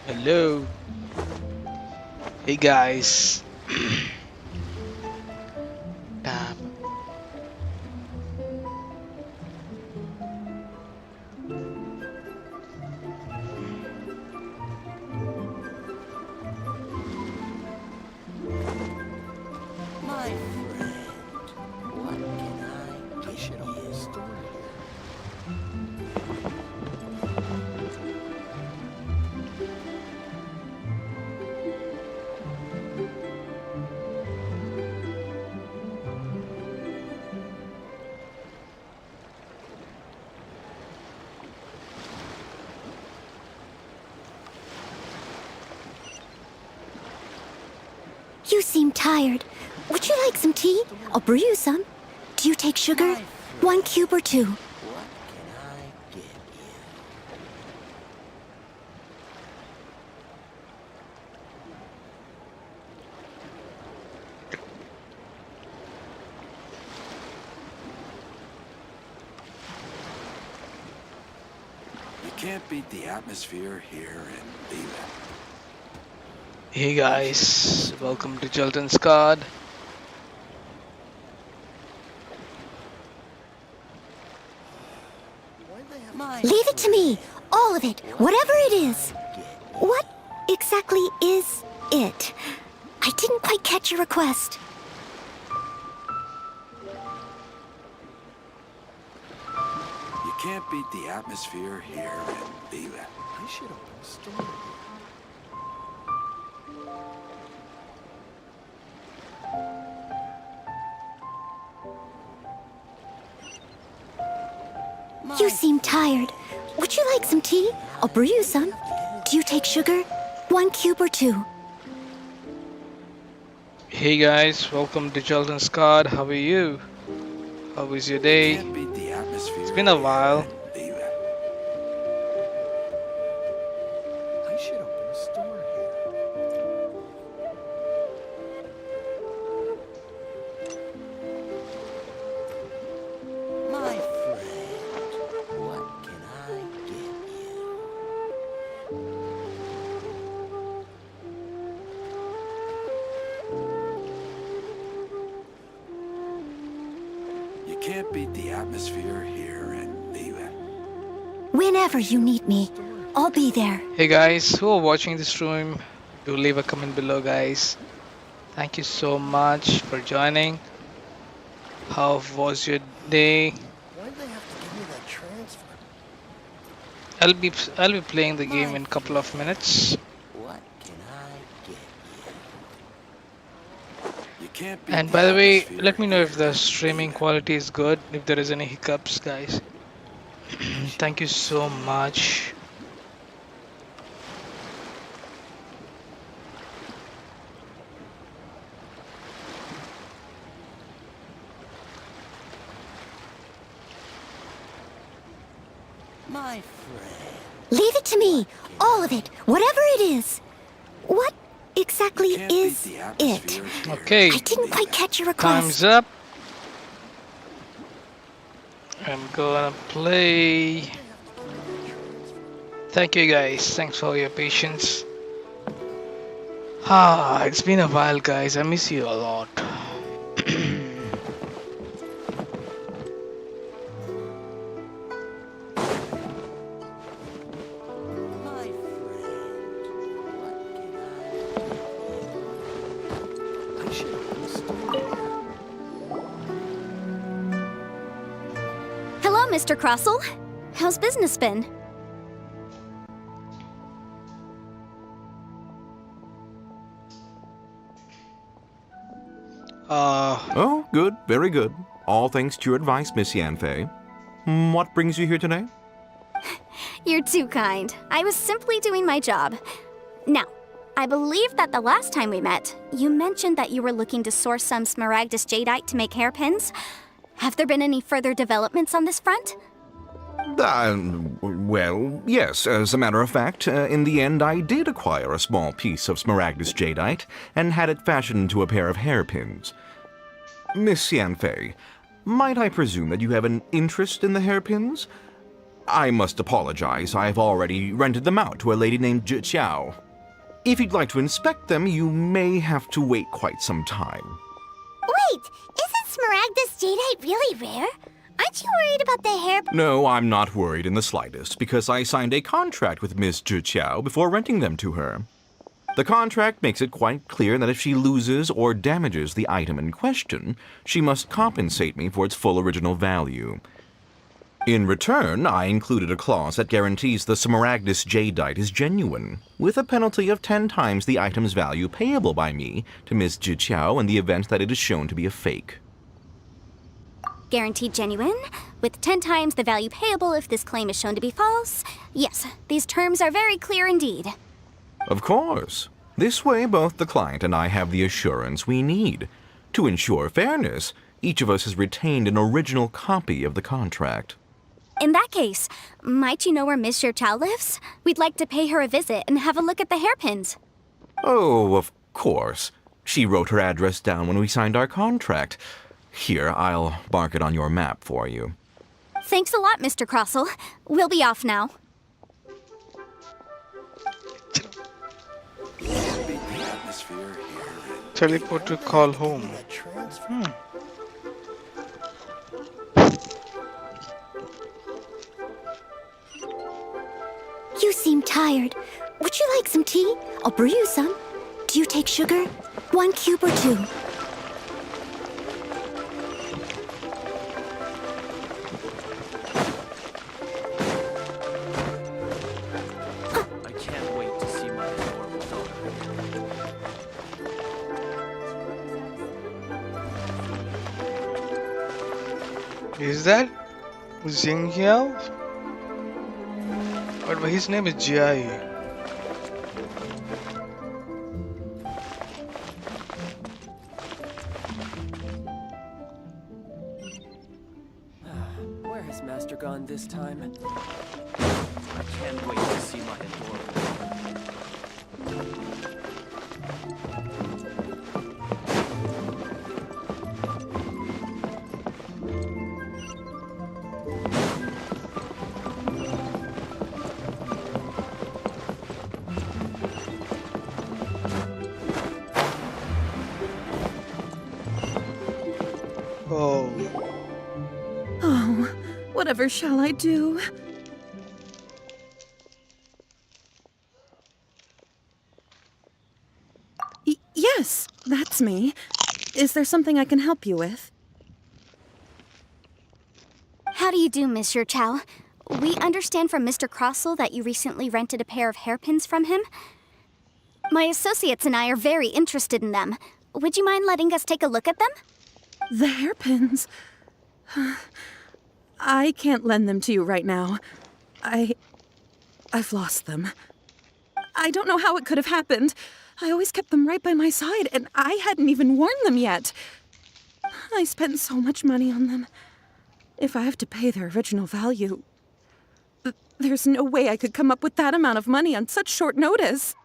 Hello. Hey guys. Damn. My friend, what can I get you? You seem tired. Would you like some tea? I'll brew you some. Do you take sugar? 1 cube or 2? What can I get you? You can't beat the atmosphere here in Teyvat. Hey guys. Welcome to Chilton's Card. My Leave it to me. All of it. Whatever it is. What exactly is it? I didn't quite catch your request. You can't beat the atmosphere here in Teyvat. I should open a store. You seem tired. Would you like some tea? I'll brew you some. Do you take sugar? 1 cube or 2? Hey guys. Welcome to Chilton's Card. How are you? How was your day? Can't beat the atmosphere. It's been a while. here in Teyvat. I should open a store here. My friend, what can I get you? You can't beat the atmosphere here in Teyvat. Whenever you need me, I'll be there. Hey guys who are watching this stream, do leave a comment below guys. Thank you so much for joining. How was your day? Why'd they have to give me that transfer? I'll be playing the game in a couple of minutes. What can I get You can't beat And by the way, atmosphere let me know if here the in streaming Teyvat. quality is good, if there is any hiccups guys. Thank you so much. My friend, Leave it to me. All of it. Whatever it is. What exactly You can't beat is the it? atmosphere here Okay, I didn't quite Teyvat. catch your time's request. up. I'm gonna play. Thank you guys, thanks for your patience. It's been a while guys, I miss you a lot. my friend, what can I I should open a store here. Hello, Mr. Crossell. How's business been? Oh, good, very good. All thanks to your advice, Miss Yanfei. What brings you here today? You're too kind. I was simply doing my job. Now, I believe that the last time we met, you mentioned that you were looking to source some smaragdus jadeite to make hairpins. Have there been any further developments on this front? Well, yes. As a matter of fact, in the end, I did acquire a small piece of smaragdus jadeite and had it fashioned into a pair of hairpins. Miss Yanfei, might I presume that you have an interest in the hairpins? I must apologize. I've already rented them out to a lady named Zhi. If you'd like to inspect them, you may have to wait quite some time. Wait, isn't Smaragdus jadeite really rare? Aren't you worried about the hair? No, I'm not worried in the slightest, because I signed a contract with Miss Zhi before renting them to her. The contract makes it quite clear that if she loses or damages the item in question, she must compensate me for its full original value. In return, I included a clause that guarantees the Smaragdus jadeite is genuine, with a penalty of 10 times the item's value payable by me to Miss Zhi in the event that it is shown to be a fake. Guaranteed genuine, with 10 times the value payable if this claim is shown to be false. Yes, these terms are very clear indeed. Of course. This way, both the client and I have the assurance we need. To ensure fairness, each of us has retained an original copy of the contract. In that case, might you know where Miss Zhi lives? We'd like to pay her a visit and have a look at the hairpins. Oh, of course. She wrote her address down when we signed our contract. Here, I'll mark it on your map for you. Thanks a lot, Mr. Crossell. We'll be off now. Beat the atmosphere here and Teleport to call home. You seem tired. Would you like some tea? I'll brew you some. Do you take sugar? 1 cube or 2? I can't wait to see my adorable daughter. Is that Xingqiao? But his name is Jai. Where has Master gone this time? I can't wait to see my adorable daughter. Oh, Oh, whatever shall I do? Yes, that's me. Is there something I can help you with? How do you do, Miss Zhi? We understand from Mr. Crossell that you recently rented a pair of hairpins from him. My associates and I are very interested in them. Would you mind letting us take a look at them? The hairpins. I can't lend them to you right now. I've lost them. I don't know how it could have happened. I always kept them right by my side, and I hadn't even worn them yet. I spent so much money on them. If I have to pay their original value, there's no way I could come up with that amount of money on such short notice.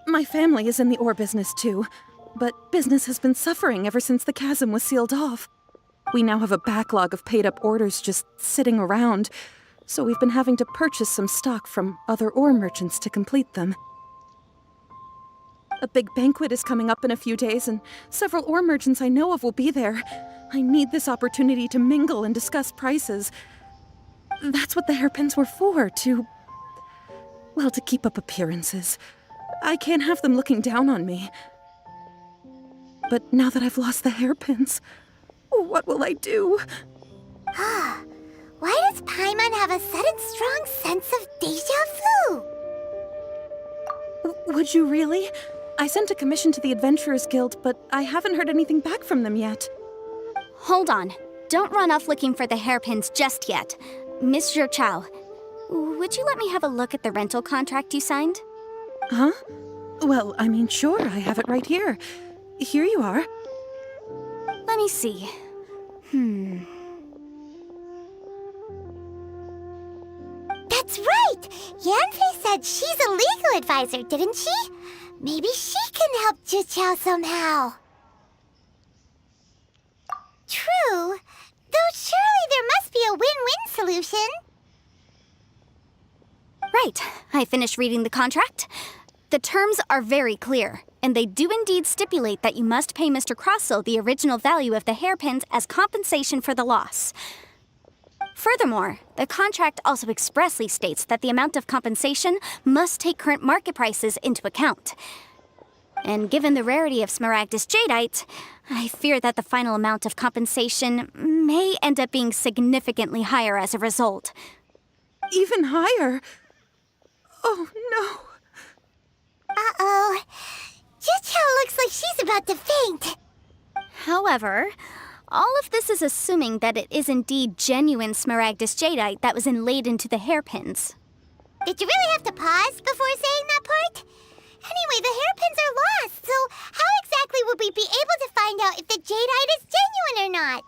My family is in the ore business too, but business has been suffering ever since the chasm was sealed off. We now have a backlog of paid-up orders just sitting around, so we've been having to purchase some stock from other ore merchants to complete them. A big banquet is coming up in a few days, and several ore merchants I know of will be there. I need this opportunity to mingle and discuss prices. That's what the hairpins were for, to keep up appearances. I can't have them looking down on me. But now that I've lost the hairpins, what will I do? Why does Paimon have a sudden strong sense of deja vu? Would you really? I sent a commission to the Adventurers Guild, but I haven't heard anything back from them yet. Hold on. Don't run off looking for the hairpins just yet. Miss Zhi, would you let me have a look at the rental contract you signed? Huh? Well, I mean, sure, I have it right here. Here you are. Let me see. That's right! Yanfei said she's a legal advisor, didn't she? Maybe she can help Zhiqiao somehow. True, though surely win-win solution. Right. I finished reading the contract. The terms are very clear, and they do indeed stipulate that you must pay Mr. Crossell the original value of the hairpins as compensation for the loss. Furthermore, the contract also expressly states that the amount of compensation must take current market prices into account. And given the rarity of Smaragdus Jadeite, I fear that the final amount of compensation may end up being significantly higher as a result. Even higher? Oh, no. Uh-oh. Juchao looks like she's about to faint. However, all of this is assuming that it is indeed genuine Smaragdus Jadeite that was inlaid into the hairpins. Did you really have to pause before saying that part? Anyway, the hairpins are lost, so how exactly would we be able to find out if the jadeite is genuine or not?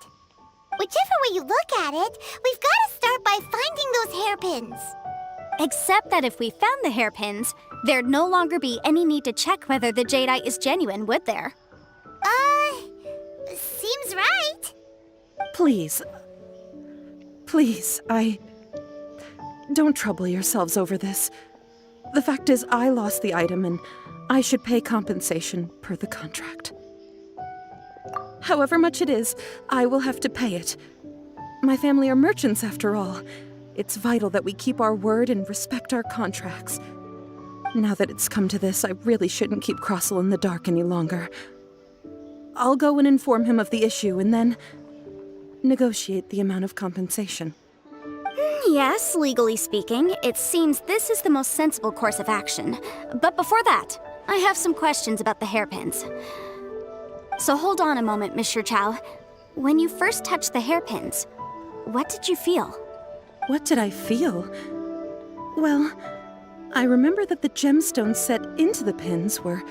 Whichever way you look at it, we've got to start by finding those hairpins. Except that if we found the hairpins, there'd no longer be any need to check whether the jadeite is genuine, would there? Seems right. Please. Please, Don't trouble yourselves over this. The fact is, I lost the item and I should pay compensation per the contract. However much it is, I will have to pay it. My family are merchants, after all. It's vital that we keep our word and respect our contracts. Now that it's come to this, I really shouldn't keep Crossell in the dark any longer. I'll go and inform him of the issue and then negotiate the amount of compensation. Yes, legally speaking, it seems this is the most sensible course of action. But before that, I have some questions about the hairpins. So hold on a moment, Mr. Chow. When you first touched the hairpins, what did you feel? What did I feel? Well, I remember that the gemstones set into the pins were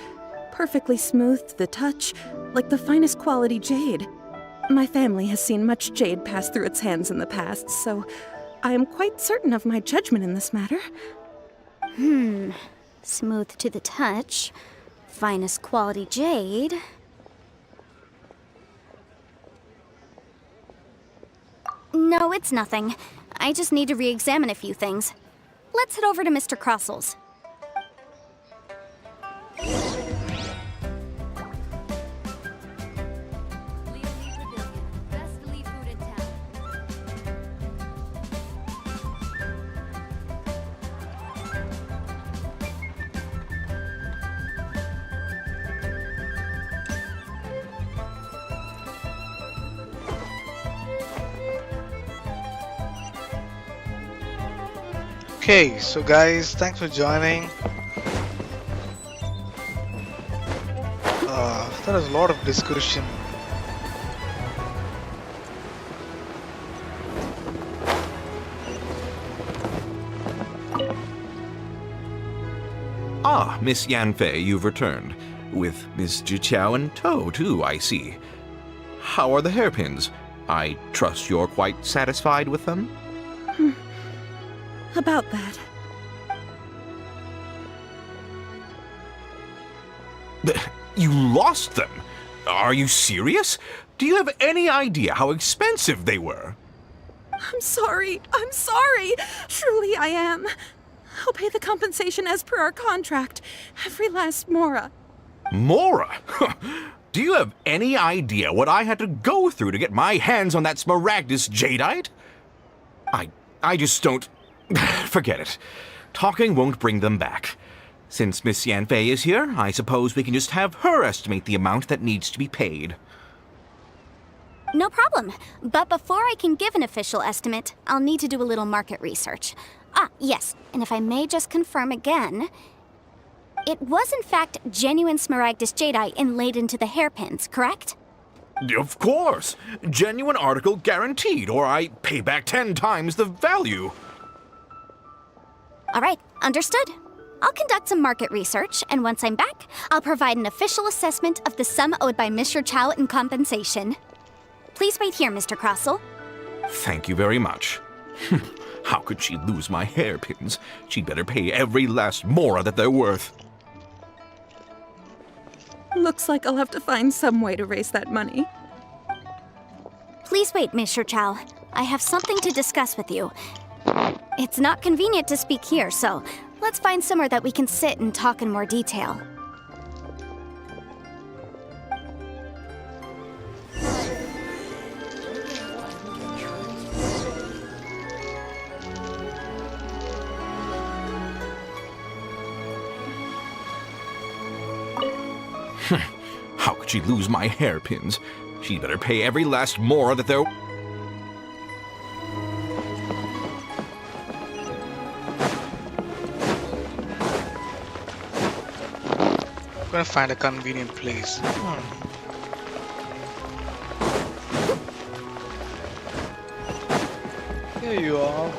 perfectly smooth to the touch, like the finest quality jade. My family has seen much jade pass through its hands in the past, so I am quite certain of my judgment in this matter. Smooth to the touch, finest quality jade. No, it's nothing. I just need to re-examine a few things. Let's head over to Mr. Crossell's. Okay, so guys, thanks for joining. There was a lot of discussion. Ah, Miss Yanfei, you've returned. With Miss Jiqiao in tow, too, I see. How are the hairpins? I trust you're quite satisfied with them? About that. You lost them? Are you serious? Do you have any idea how expensive they were? I'm sorry. Truly I am. I'll pay the compensation as per our contract. Every last mora. Mora? Do you have any idea what I had to go through to get my hands on that Smaragdus Jadeite? I just don't... Forget it. Talking won't bring them back. Since Miss Yanfei is here, I suppose we can just have her estimate the amount that needs to be paid. No problem. But before I can give an official estimate, I'll need to do a little market research. Ah, yes, and if I may just confirm again, it was in fact genuine Smaragdus Jadeite inlaid into the hairpins, correct? Of course! Genuine article guaranteed, or I pay back 10 times the value. All right, understood. I'll conduct some market research, and once I'm back, I'll provide an official assessment of the sum owed by Mr. Chow in compensation. Please wait here, Mr. Crossell. Thank you very much. How could she lose my hairpins? She'd better pay every last mora that they're worth. Looks like I'll have to find some way to raise that money. Please wait, Mr. Chow. I have something to discuss with you. It's not convenient to speak here, so let's find somewhere that we can sit and talk in more detail. How could she lose my hairpins? She'd better pay every last more that there... I'm gonna find a convenient place. Here you are.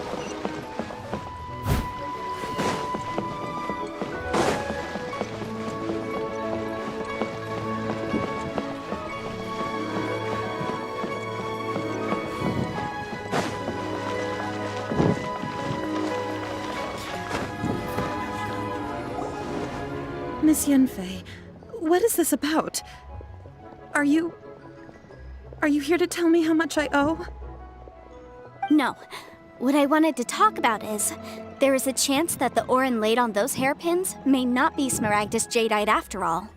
Miss Yunfei, what is this about? Are you here to tell me how much I owe? No. What I wanted to talk about is, there is a chance that the Orin laid on those hairpins may not be Smaragdus Jadeite after all.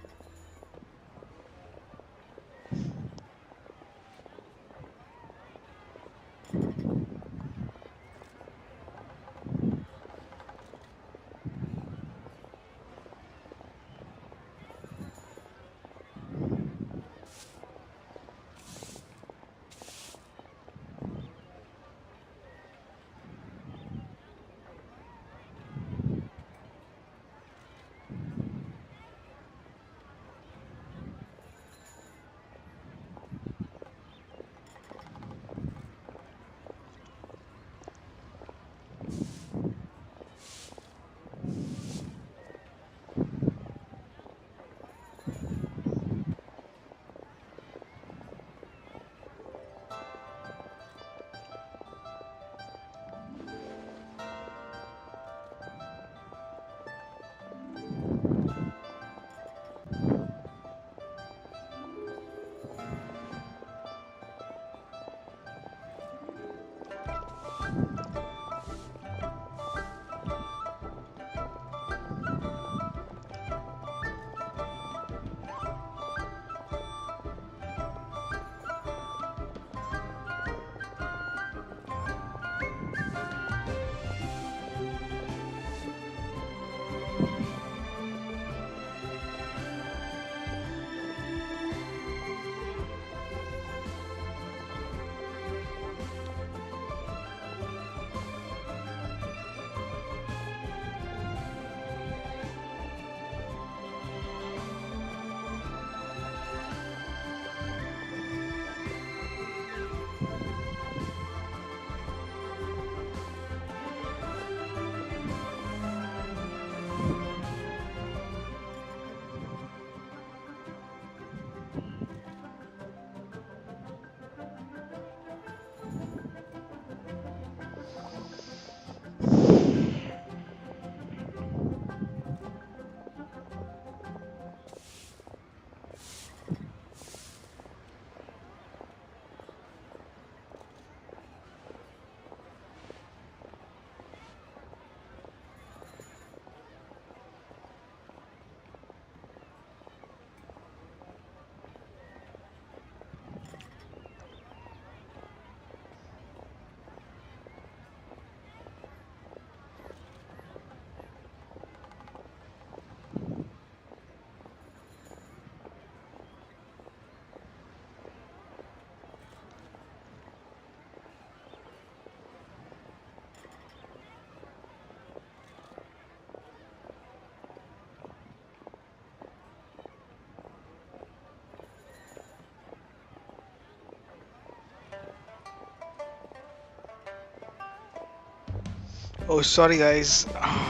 Oh, sorry guys. What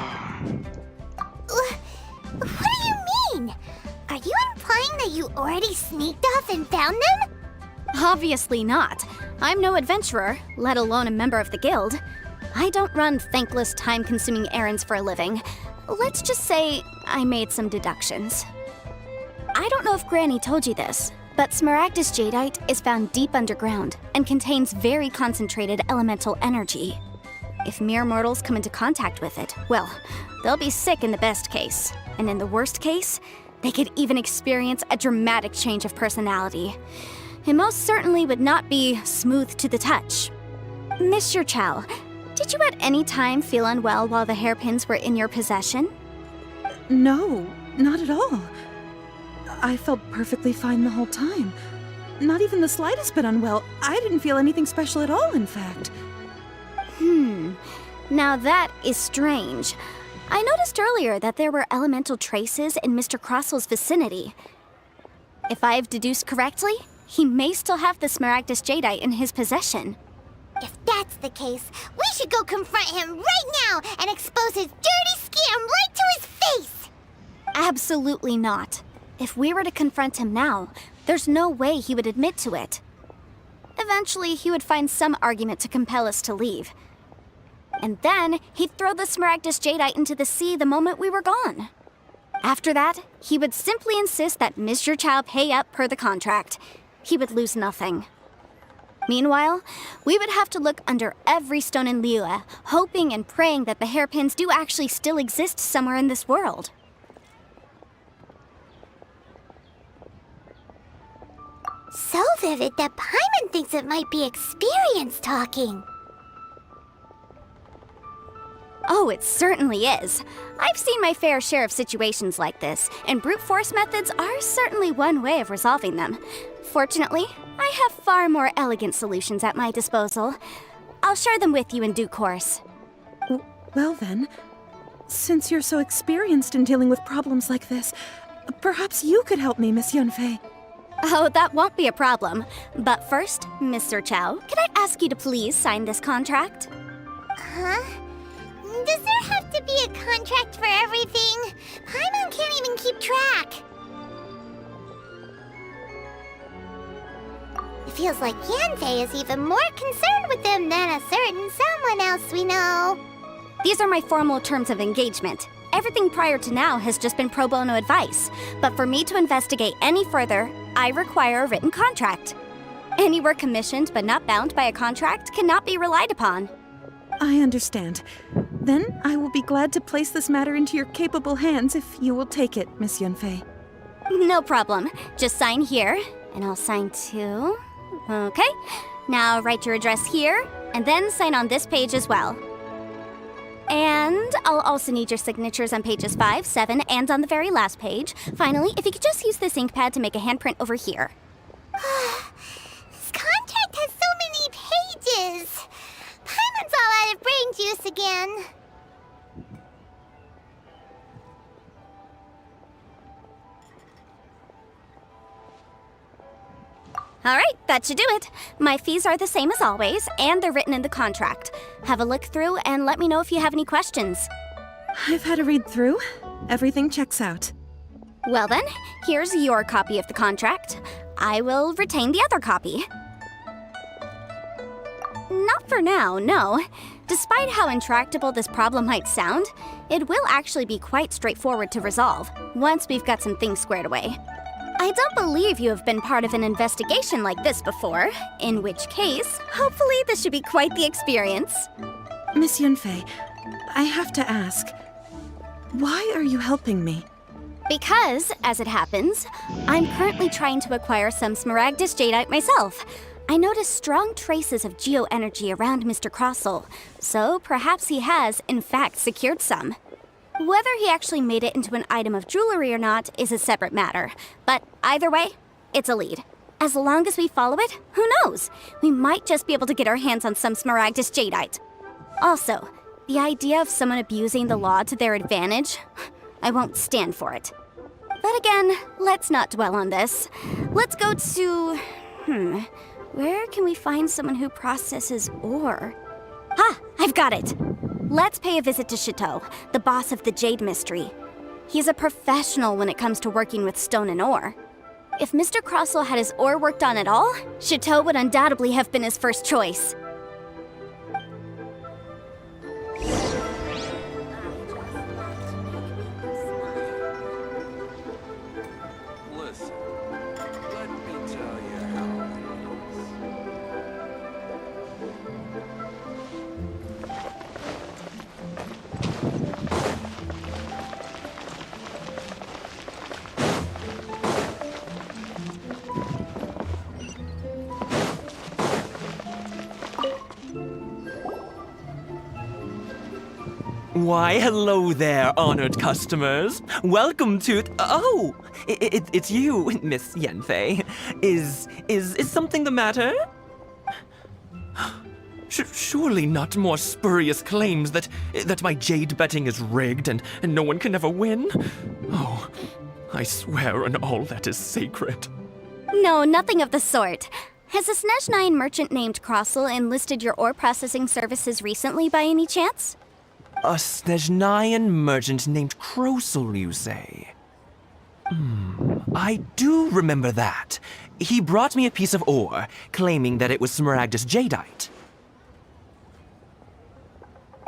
do you mean? Are you implying that you already sneaked off and found them? Obviously not. I'm no adventurer, let alone a member of the guild. I don't run thankless, time-consuming errands for a living. Let's just say I made some deductions. I don't know if Granny told you this, But smaragdus jadeite is found deep underground and contains very concentrated elemental energy. If mere mortals come into contact with it, well, they'll be sick in the best case. And in the worst case, they could even experience a dramatic change of personality. It most certainly would not be smooth to the touch. Mr. Chow, did you at any time feel unwell while the hairpins were in your possession? No, not at all. I felt perfectly fine the whole time. Not even the slightest bit unwell. I didn't feel anything special at all, in fact. Now that is strange. I noticed earlier that there were elemental traces in Mr. Crossel's vicinity. If I have deduced correctly, he may still have the smaragdus jadeite in his possession. If that's the case, we should go confront him right now and expose his dirty scam right to his face! Absolutely not. If we were to confront him now, there's no way he would admit to it. Eventually, he would find some argument to compel us to leave. And then, he'd throw the smaragdus jadeite into the sea the moment we were gone. After that, he would simply insist that Mr. Chow pay up per the contract. He would lose nothing. Meanwhile, we would have to look under every stone in Liyue, hoping and praying that the hairpins do actually still exist somewhere in this world. So vivid that Paimon thinks it might be experience talking. Oh, it certainly is. I've seen my fair share of situations like this, and brute force methods are certainly one way of resolving them. Fortunately, I have far more elegant solutions at my disposal. I'll share them with you in due course. Well then, since you're so experienced in dealing with problems like this, perhaps you could help me, Miss Yunfei. Oh, that won't be a problem. But first, Mr. Chow, can I ask you to please sign this contract? Huh? Does there have to be a contract for everything? Paimon can't even keep track. It feels like Yanfei is even more concerned with them than a certain someone else we know. These are my formal terms of engagement. Everything prior to now has just been pro bono advice. But for me to investigate any further, I require a written contract. Any work commissioned but not bound by a contract cannot be relied upon. I understand. Then I will be glad to place this matter into your capable hands if you will take it, Miss Yunfei. No problem. Just sign here, and I'll sign too. Okay. Now write your address here, and then sign on this page as well. And I'll also need your signatures on pages 5, 7, and on the very last page. Finally, if you could just use this ink pad to make a handprint over here. This contract has so many pages. Paimon's all out of brain juice again. All right, that should do it. My fees are the same as always, and they're written in the contract. Have a look through and let me know if you have any questions. I've had a read through. Everything checks out. Well then, here's your copy of the contract. I will retain the other copy. Not for now, no. Despite how intractable this problem might sound, it will actually be quite straightforward to resolve, once we've got some things squared away. I don't believe you have been part of an investigation like this before, in which case, hopefully this should be quite the experience. Miss Yunfei, I have to ask, why are you helping me? Because, as it happens, I'm currently trying to acquire some smaragdus jadeite myself. I noticed strong traces of geoenergy around Mr. Crossel, so perhaps he has, in fact, secured some. Whether he actually made it into an item of jewelry or not is a separate matter, but either way, it's a lead. As long as we follow it, who knows? We might just be able to get our hands on some smaragdus jadeite. Also, the idea of someone abusing the law to their advantage, I won't stand for it. But again, let's not dwell on this. Let's go to... where can we find someone who processes ore? Ah, I've got it! Let's pay a visit to Chateau, the boss of the Jade Mystery. He's a professional when it comes to working with stone and ore. If Mr. Crossel had his ore worked on at all, Chateau would undoubtedly have been his first choice. Listen, let me Why, hello there, honored customers. Welcome to. Oh, it's you, Miss Yenfei. Is something the matter? Surely not more spurious claims that my jade betting is rigged and no one can ever win? Oh, I swear on all that is sacred. No, nothing of the sort. Has a Snezhnine merchant named Crossel enlisted your ore processing services recently by any chance? A Snezhnine merchant named Crossel, you say? I do remember that. He brought me a piece of ore, claiming that it was Smaragdus jadeite.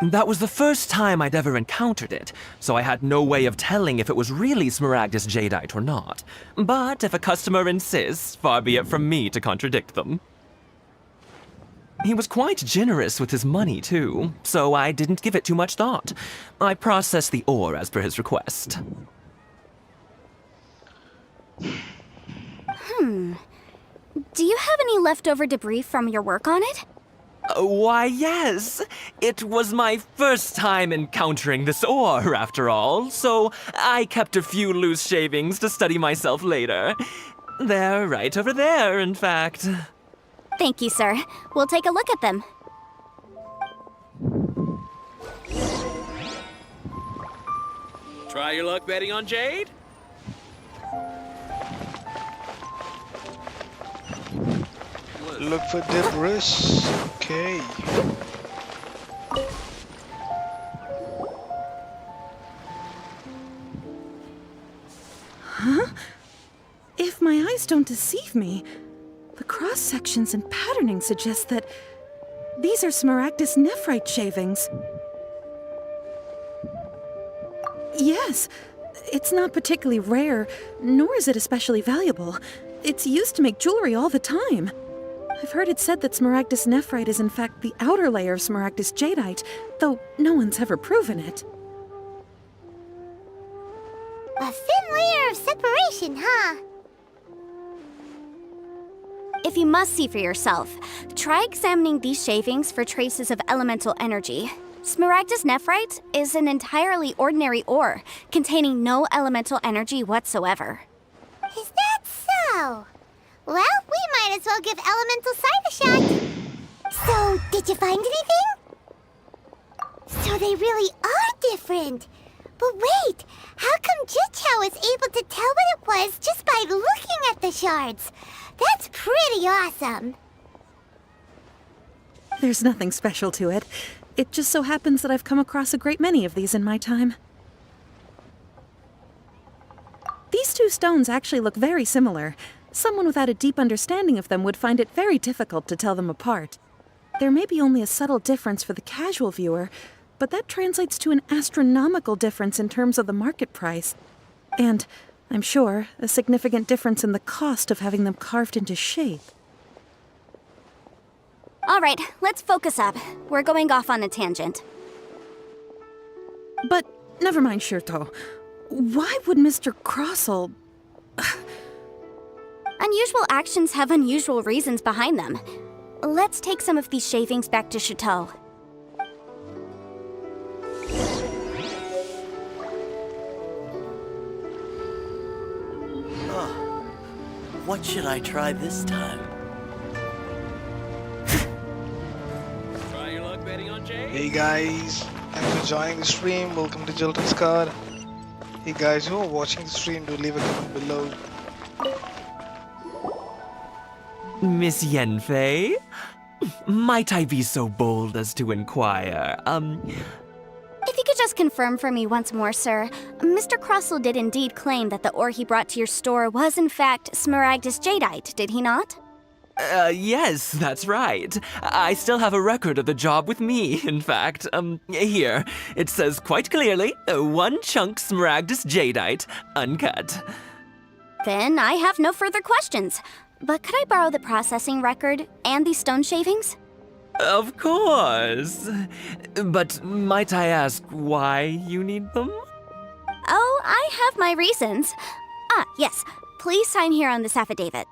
That was the first time I'd ever encountered it, so I had no way of telling if it was really Smaragdus jadeite or not. But if a customer insists, far be it from me to contradict them. He was quite generous with his money, too, so I didn't give it too much thought. I processed the ore as per his request. Do you have any leftover debris from your work on it? Why, yes. It was my first time encountering this ore, after all, so I kept a few loose shavings to study myself later. They're right over there, in fact. Thank you, sir. We'll take a look at them. Try your luck betting on jade? Look for debris. Okay. If my eyes don't deceive me, the cross sections and patterning suggest that these are Smaragdus nephrite shavings. Yes, it's not particularly rare, nor is it especially valuable. It's used to make jewelry all the time. I've heard it said that Smaragdus nephrite is in fact the outer layer of Smaragdus jadeite, though no one's ever proven it. A thin layer of separation, huh? If you must see for yourself, try examining these shavings for traces of elemental energy. Smaragdus nephrite is an entirely ordinary ore, containing no elemental energy whatsoever. Is that so? Well, we might as well give Elemental Side a shot. So, did you find anything? So they really are different. But wait, how come Jichao is able to tell what it was just by looking at the shards? That's pretty awesome. There's nothing special to it. It just so happens that I've come across a great many of these in my time. These two stones actually look very similar. Someone without a deep understanding of them would find it very difficult to tell them apart. There may be only a subtle difference for the casual viewer, but that translates to an astronomical difference in terms of the market price. And, I'm sure, a significant difference in the cost of having them carved into shape. All right, let's focus up. We're going off on a tangent. But, never mind, Shirto. Why would Mr. Crossel... Unusual actions have unusual reasons behind them. Let's take some of these shavings back to Chateau. What should I try this time? Try your luck betting on jade? Hey guys, thanks for joining the stream. Welcome to Jilton's Card. Hey guys who are watching the stream, do leave a comment below. Miss Yenfei? Might I be so bold as to inquire, If you could just confirm for me once more, sir. Mr. Crossel did indeed claim that the ore he brought to your store was in fact Smaragdus jadeite, did he not? Yes, that's right. I still have a record of the job with me, in fact. Here. It says quite clearly, 1 chunk Smaragdus jadeite, uncut. Then I have no further questions. But could I borrow the processing record and these stone shavings? Of course. But might I ask why you need them? Oh, I have my reasons. Ah, yes. Please sign here on this affidavit.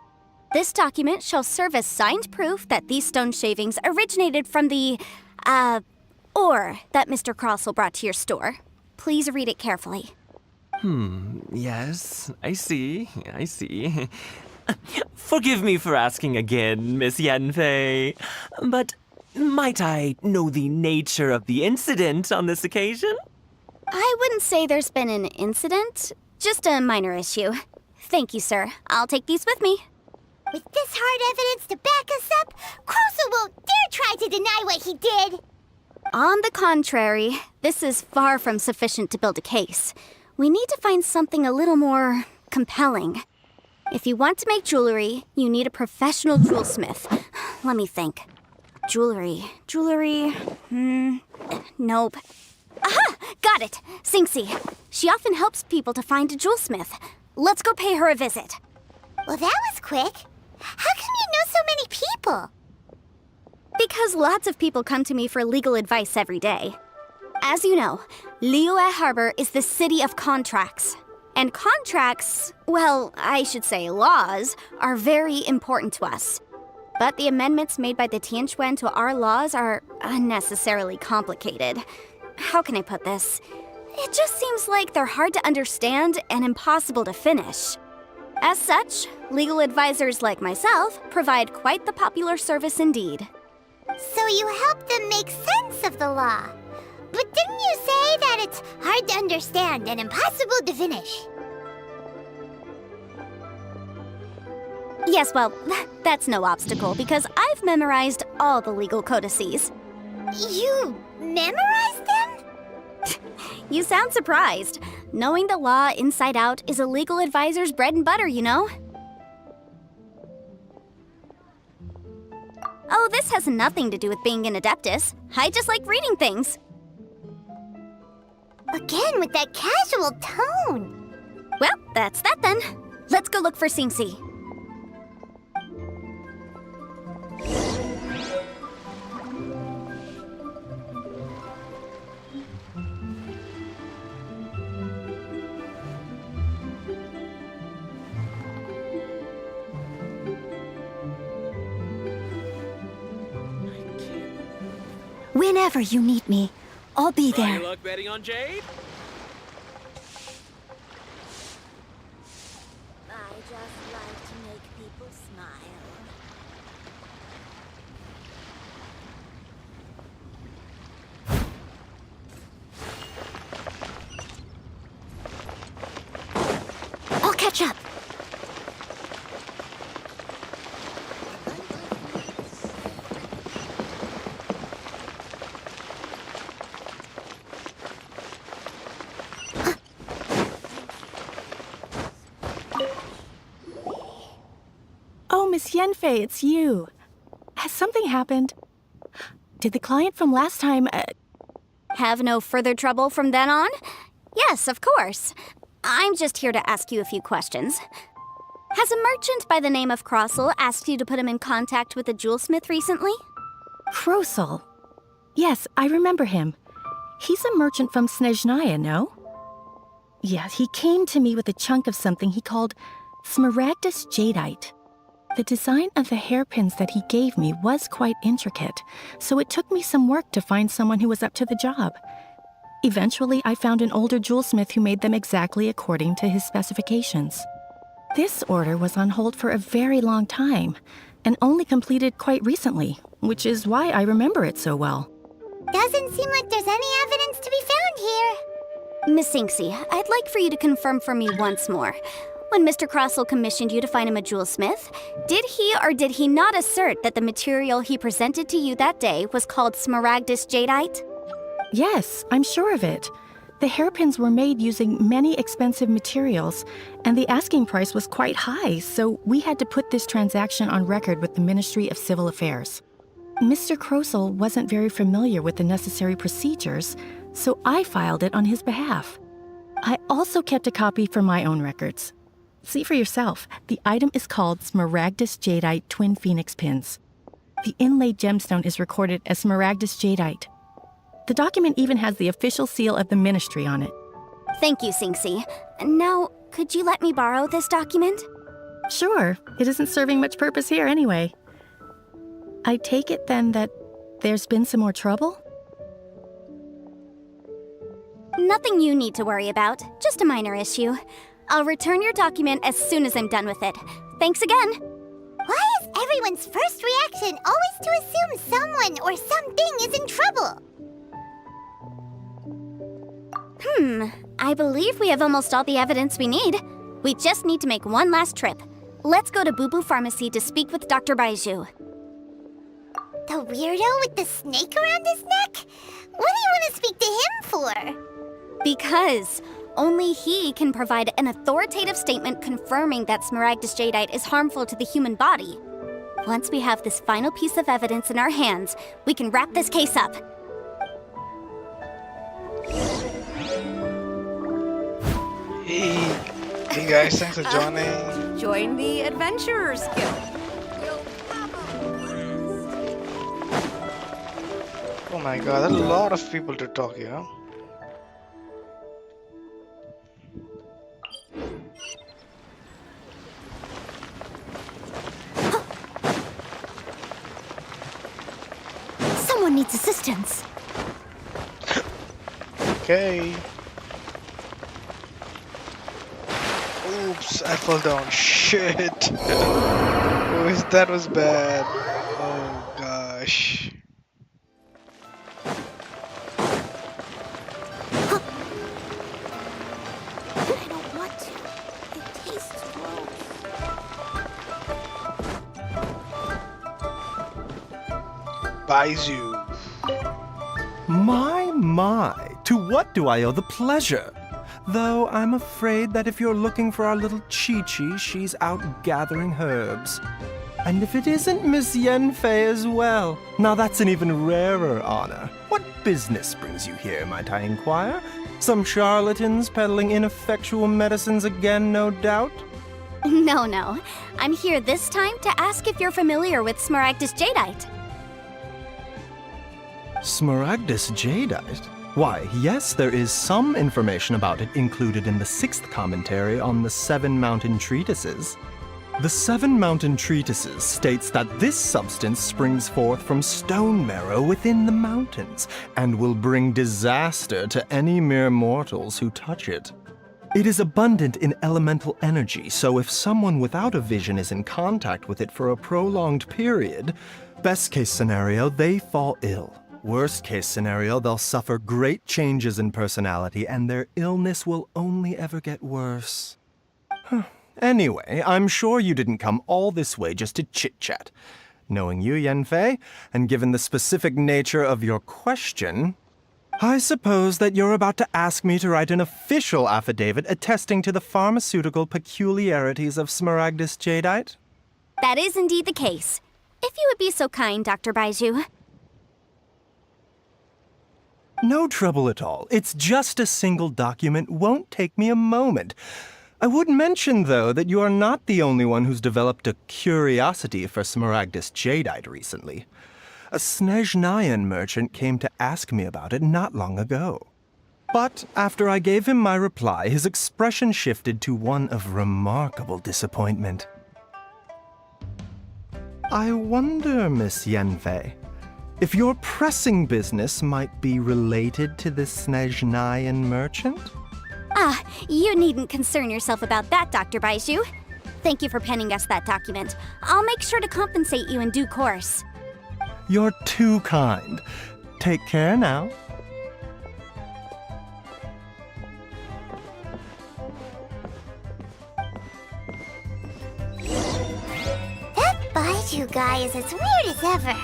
This document shall serve as signed proof that these stone shavings originated from the, ore that Mr. Crossell brought to your store. Please read it carefully. Yes, I see. Forgive me for asking again, Miss Yanfei, but might I know the nature of the incident on this occasion? I wouldn't say there's been an incident, just a minor issue. Thank you, sir. I'll take these with me. With this hard evidence to back us up, Crossell won't dare try to deny what he did. On the contrary, this is far from sufficient to build a case. We need to find something a little more compelling. If you want to make jewelry, you need a professional jewelsmith. Let me think. Jewelry. Nope. Aha! Got it! Sinxie. She often helps people to find a jewelsmith. Let's go pay her a visit. Well, that was quick. How come you know so many people? Because lots of people come to me for legal advice every day. As you know, Liyue Harbor is the city of contracts. And contracts, well, I should say laws, are very important to us. But the amendments made by the Tianquan to our laws are unnecessarily complicated. How can I put this? It just seems like they're hard to understand and impossible to finish. As such, legal advisors like myself provide quite the popular service indeed. So you help them make sense of the law. But didn't you say that it's hard to understand and impossible to finish? Yes, well, that's no obstacle because I've memorized all the legal codices. You memorized them? You sound surprised. Knowing the law inside out is a legal advisor's bread and butter, you know? Oh, this has nothing to do with being an adeptus. I just like reading things. Again, with that casual tone. Well, that's that then. Let's go look for Sinxie. Whenever you need me, I'll be there. Any luck betting on Jade? I just like to make people smile. I'll catch up. Oh, Miss Yanfei, it's you. Has something happened? Did the client from last time, Have no further trouble from then on? Yes, of course. I'm just here to ask you a few questions. Has a merchant by the name of Crossell asked you to put him in contact with a jewelsmith recently? Crossell? Yes, I remember him. He's a merchant from Snezhnaya, no? Yeah, he came to me with a chunk of something he called Smaragdus Jadeite. The design of the hairpins that he gave me was quite intricate, so it took me some work to find someone who was up to the job. Eventually, I found an older jewelsmith who made them exactly according to his specifications. This order was on hold for a very long time, and only completed quite recently, which is why I remember it so well. Doesn't seem like there's any evidence to be found here. Miss Sinxie, I'd like for you to confirm for me once more. When Mr. Crossell commissioned you to find him a jewelsmith, did he or did he not assert that the material he presented to you that day was called Smaragdus Jadeite? Yes, I'm sure of it. The hairpins were made using many expensive materials, and the asking price was quite high, so we had to put this transaction on record with the Ministry of Civil Affairs. Mr. Crossell wasn't very familiar with the necessary procedures, so I filed it on his behalf. I also kept a copy for my own records. See for yourself, the item is called Smaragdus Jadeite Twin Phoenix Pins. The inlaid gemstone is recorded as Smaragdus Jadeite. The document even has the official seal of the ministry on it. Thank you, Sinxie. Now, could you let me borrow this document? Sure, it isn't serving much purpose here anyway. I take it then that there's been some more trouble? Nothing you need to worry about, just a minor issue. I'll return your document as soon as I'm done with it. Thanks again! Why is everyone's first reaction always to assume someone or something is in trouble? I believe we have almost all the evidence we need. We just need to make one last trip. Let's go to Boo Boo Pharmacy to speak with Dr. Baiju. The weirdo with the snake around his neck? What do you want to speak to him for? Because only he can provide an authoritative statement confirming that Smaragdus Jadeite is harmful to the human body. Once we have this final piece of evidence in our hands, we can wrap this case up. Hey guys, thanks for joining. Join the Adventurers Guild. Oh my god, there's a lot of people to talk here. Someone needs assistance. Okay. Oops, I fell down. Shit. Oh, that was bad. Oh gosh. I don't want to. It tastes gross. Baiju. My, to what do I owe the pleasure? Though I'm afraid that if you're looking for our little Chi-Chi, she's out gathering herbs. And if it isn't Miss Yenfei as well, now that's an even rarer honor. What business brings you here, might I inquire? Some charlatans peddling ineffectual medicines again, no doubt? No. I'm here this time to ask if you're familiar with Smaragdus Jadeite. Smaragdus Jadeite? Why, yes, there is some information about it included in the 6th commentary on the 7 Mountain Treatises. The 7 Mountain Treatises states that this substance springs forth from stone marrow within the mountains and will bring disaster to any mere mortals who touch it. It is abundant in elemental energy, so if someone without a vision is in contact with it for a prolonged period, best case scenario, they fall ill. Worst case scenario, they'll suffer great changes in personality and their illness will only ever get worse. Anyway, I'm sure you didn't come all this way just to chit-chat. Knowing you, Yenfei, and given the specific nature of your question, I suppose that you're about to ask me to write an official affidavit attesting to the pharmaceutical peculiarities of Smaragdus Jadeite? That is indeed the case. If you would be so kind, Dr. Baiju. No trouble at all. It's just a single document. Won't take me a moment. I would mention, though, that you are not the only one who's developed a curiosity for Smaragdus Jadeite recently. A Snezhnayan merchant came to ask me about it not long ago. But after I gave him my reply, his expression shifted to one of remarkable disappointment. I wonder, Miss Yenfei, if your pressing business might be related to this Snezhnayan merchant? You needn't concern yourself about that, Dr. Baiju. Thank you for penning us that document. I'll make sure to compensate you in due course. You're too kind. Take care now. That Baiju guy is as weird as ever.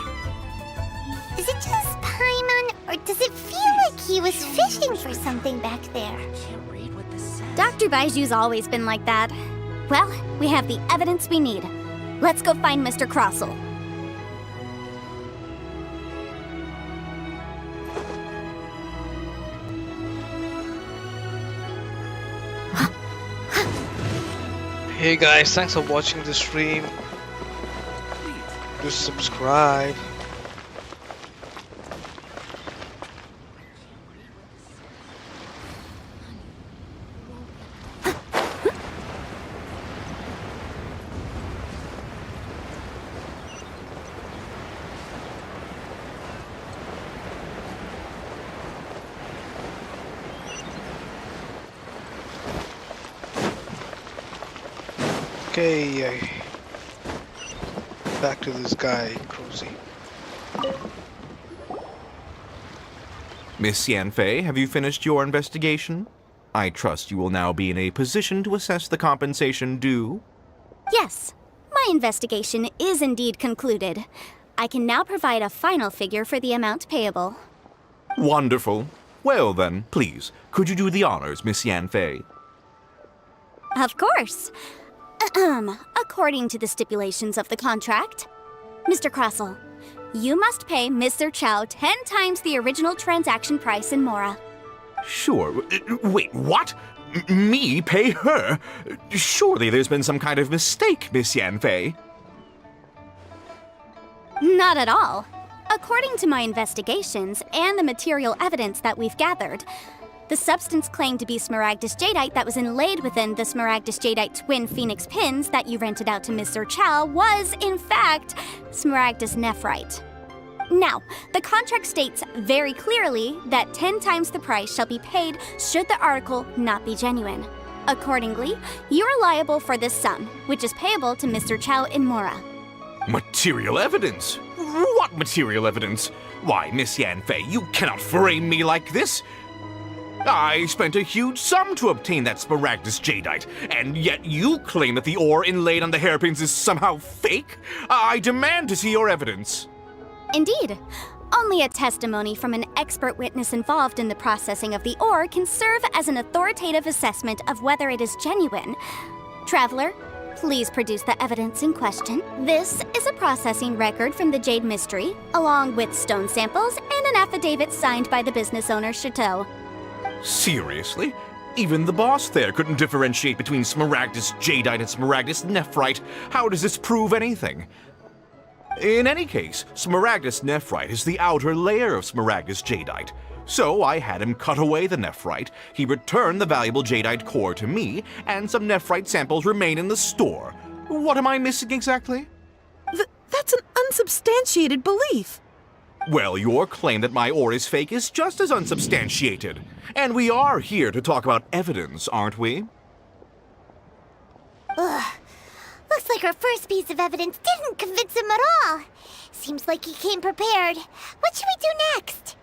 Is it just Paimon, or does it feel like he was fishing for something back there? Dr. Baiju's always been like that. Well, we have the evidence we need. Let's go find Mr. Crossell. Hey guys, thanks for watching the stream. Do subscribe. Okay, back to this guy, Cruzy. Miss Yanfei, have you finished your investigation? I trust you will now be in a position to assess the compensation due. Yes, my investigation is indeed concluded. I can now provide a final figure for the amount payable. Wonderful. Well then, please, could you do the honors, Miss Yanfei? Of course. According to the stipulations of the contract, Mr. Crossell, you must pay Mr. Chow 10 times the original transaction price in Mora. Sure. Wait, what? Me pay her? Surely there's been some kind of mistake, Miss Yanfei. Not at all. According to my investigations and the material evidence that we've gathered, the substance claimed to be Smaragdus Jadeite that was inlaid within the Smaragdus Jadeite twin phoenix pins that you rented out to Mr. Chow was, in fact, Smaragdus Nephrite. Now, the contract states very clearly that 10 times the price shall be paid should the article not be genuine. Accordingly, you are liable for this sum, which is payable to Mr. Chow in Mora. Material evidence? What material evidence? Why, Miss Yanfei, you cannot frame me like this! I spent a huge sum to obtain that Smaragdus Jadeite, and yet you claim that the ore inlaid on the hairpins is somehow fake? I demand to see your evidence. Indeed. Only a testimony from an expert witness involved in the processing of the ore can serve as an authoritative assessment of whether it is genuine. Traveler, please produce the evidence in question. This is a processing record from the Jade Mystery, along with stone samples and an affidavit signed by the business owner, Chateau. Seriously? Even the boss there couldn't differentiate between Smaragdus Jadeite and Smaragdus Nephrite. How does this prove anything? In any case, Smaragdus Nephrite is the outer layer of Smaragdus Jadeite. So I had him cut away the Nephrite, he returned the valuable Jadeite core to me, and some Nephrite samples remain in the store. What am I missing exactly? That's an unsubstantiated belief. Well, your claim that my ore is fake is just as unsubstantiated. And we are here to talk about evidence, aren't we? Ugh. Looks like our first piece of evidence didn't convince him at all. Seems like he came prepared. What should we do next?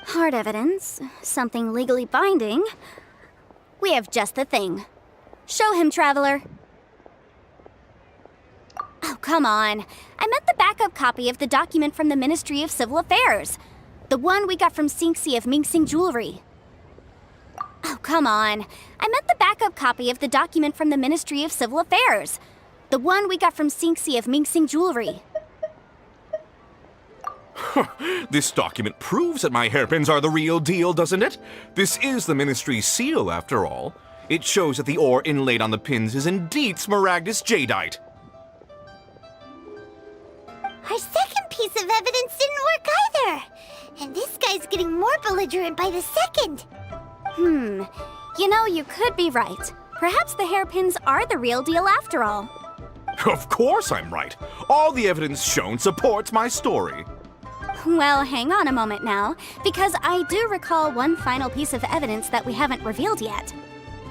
Hard evidence, something legally binding. We have just the thing. Show him, Traveler. Oh, come on. I meant the backup copy of the document from the Ministry of Civil Affairs. The one we got from Sinxi of Mingsing Jewelry. Oh, come on. I meant the backup copy of the document from the Ministry of Civil Affairs. The one we got from Sinxi of Mingsing Jewelry. This document proves that my hairpins are the real deal, doesn't it? This is the Ministry's seal, after all. It shows that the ore inlaid on the pins is indeed Smaragdus Jadeite. Our second piece of evidence didn't work either. And this guy's getting more belligerent by the second. You know, you could be right. Perhaps the hairpins are the real deal after all. Of course I'm right. All the evidence shown supports my story. Well, hang on a moment now, because I do recall one final piece of evidence that we haven't revealed yet.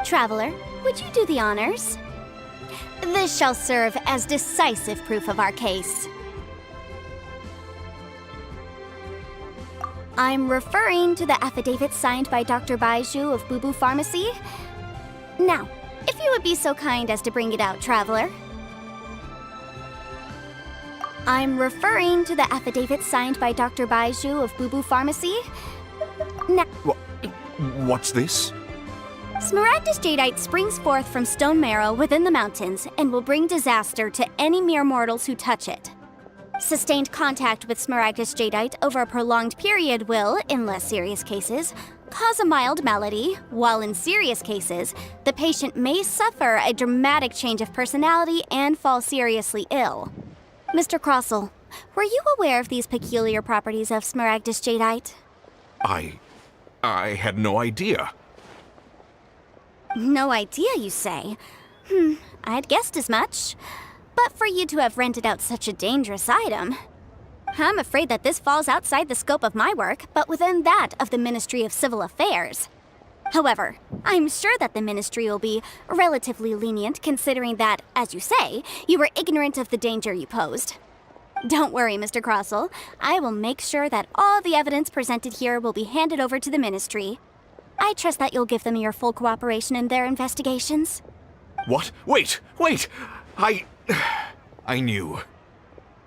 Traveler, would you do the honors? This shall serve as decisive proof of our case. I'm referring to the affidavit signed by Dr. Baiju of Boo Boo Pharmacy. Now, if you would be so kind as to bring it out, Traveler. I'm referring to the affidavit signed by Dr. Baiju of Boo Boo Pharmacy. Now, What's this? Smaragdus Jadeite springs forth from stone marrow within the mountains and will bring disaster to any mere mortals who touch it. Sustained contact with Smaragdus Jadeite over a prolonged period will, in less serious cases, cause a mild malady, while in serious cases, the patient may suffer a dramatic change of personality and fall seriously ill. Mr. Crossell, were you aware of these peculiar properties of Smaragdus Jadeite? I had no idea. No idea, you say? I'd guessed as much. But for you to have rented out such a dangerous item, I'm afraid that this falls outside the scope of my work, but within that of the Ministry of Civil Affairs. However, I'm sure that the Ministry will be relatively lenient considering that, as you say, you were ignorant of the danger you posed. Don't worry, Mr. Crossell. I will make sure that all the evidence presented here will be handed over to the Ministry. I trust that you'll give them your full cooperation in their investigations. What? Wait! I knew.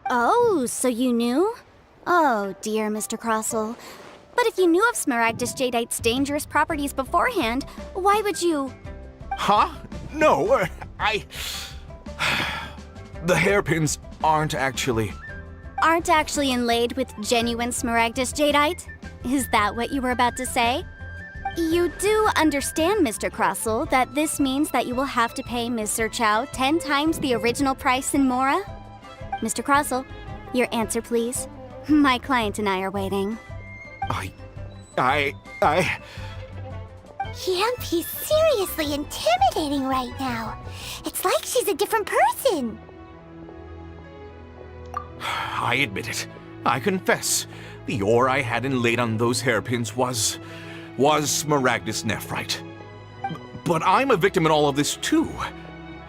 Oh, so you knew? Oh, dear Mr. Crossell. But if you knew of Smaragdus Jadeite's dangerous properties beforehand, why would you... Huh? No, The hairpins aren't actually inlaid with genuine Smaragdus Jadeite? Is that what you were about to say? You do understand, Mr. Crossell, that this means that you will have to pay Ms. Chow 10 times the original price in Mora? Mr. Crossell, your answer, please. My client and I are waiting. Yep, he's seriously intimidating right now. It's like she's a different person. I admit it. I confess. The ore I had inlaid on those hairpins was Smaragdus nephrite. But I'm a victim in all of this too.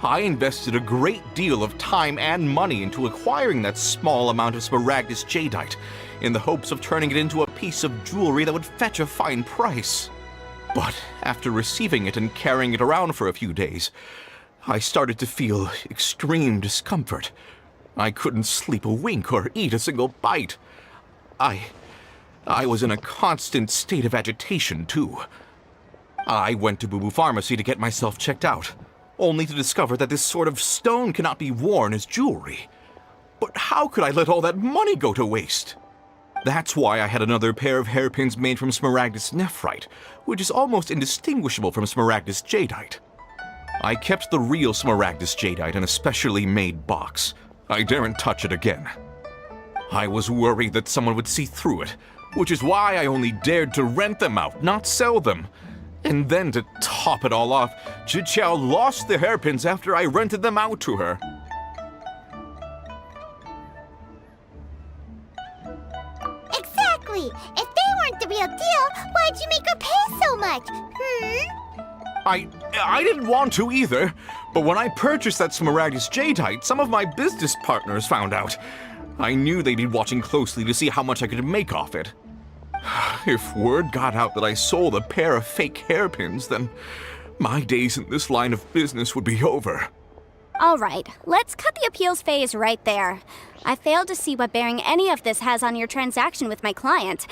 I invested a great deal of time and money into acquiring that small amount of Smaragdus Jadeite in the hopes of turning it into a piece of jewelry that would fetch a fine price. But after receiving it and carrying it around for a few days, I started to feel extreme discomfort. I couldn't sleep a wink or eat a single bite. I was in a constant state of agitation, too. I went to Boo Boo Pharmacy to get myself checked out, only to discover that this sort of stone cannot be worn as jewelry. But how could I let all that money go to waste? That's why I had another pair of hairpins made from Smaragdus nephrite, which is almost indistinguishable from Smaragdus Jadeite. I kept the real Smaragdus Jadeite in a specially made box. I daren't touch it again. I was worried that someone would see through it, which is why I only dared to rent them out, not sell them. And then to top it all off, Zhiqiao lost the hairpins after I rented them out to her. Exactly! If they weren't the real deal, why'd you make her pay so much? I didn't want to either, but when I purchased that Smaragdus Jadeite, some of my business partners found out. I knew they'd be watching closely to see how much I could make off it. If word got out that I sold a pair of fake hairpins, then my days in this line of business would be over. All right, let's cut the appeals phase right there. I failed to see what bearing any of this has on your transaction with my client.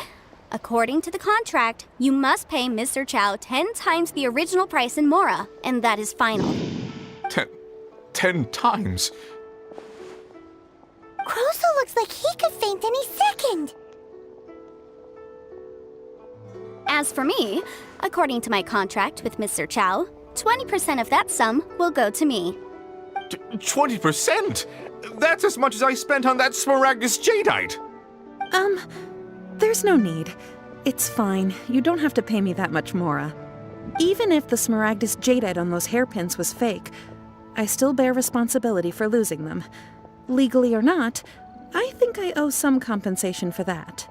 According to the contract, you must pay Mr. Chow 10 times the original price in Mora, and that is final. 10 times? Croso looks like he could faint any second. As for me, according to my contract with Mr. Chow, 20% of that sum will go to me. 20%? That's as much as I spent on that Smaragdus Jadeite! There's no need. It's fine. You don't have to pay me that much, Mora. Even if the Smaragdus Jadeite on those hairpins was fake, I still bear responsibility for losing them. Legally or not, I think I owe some compensation for that.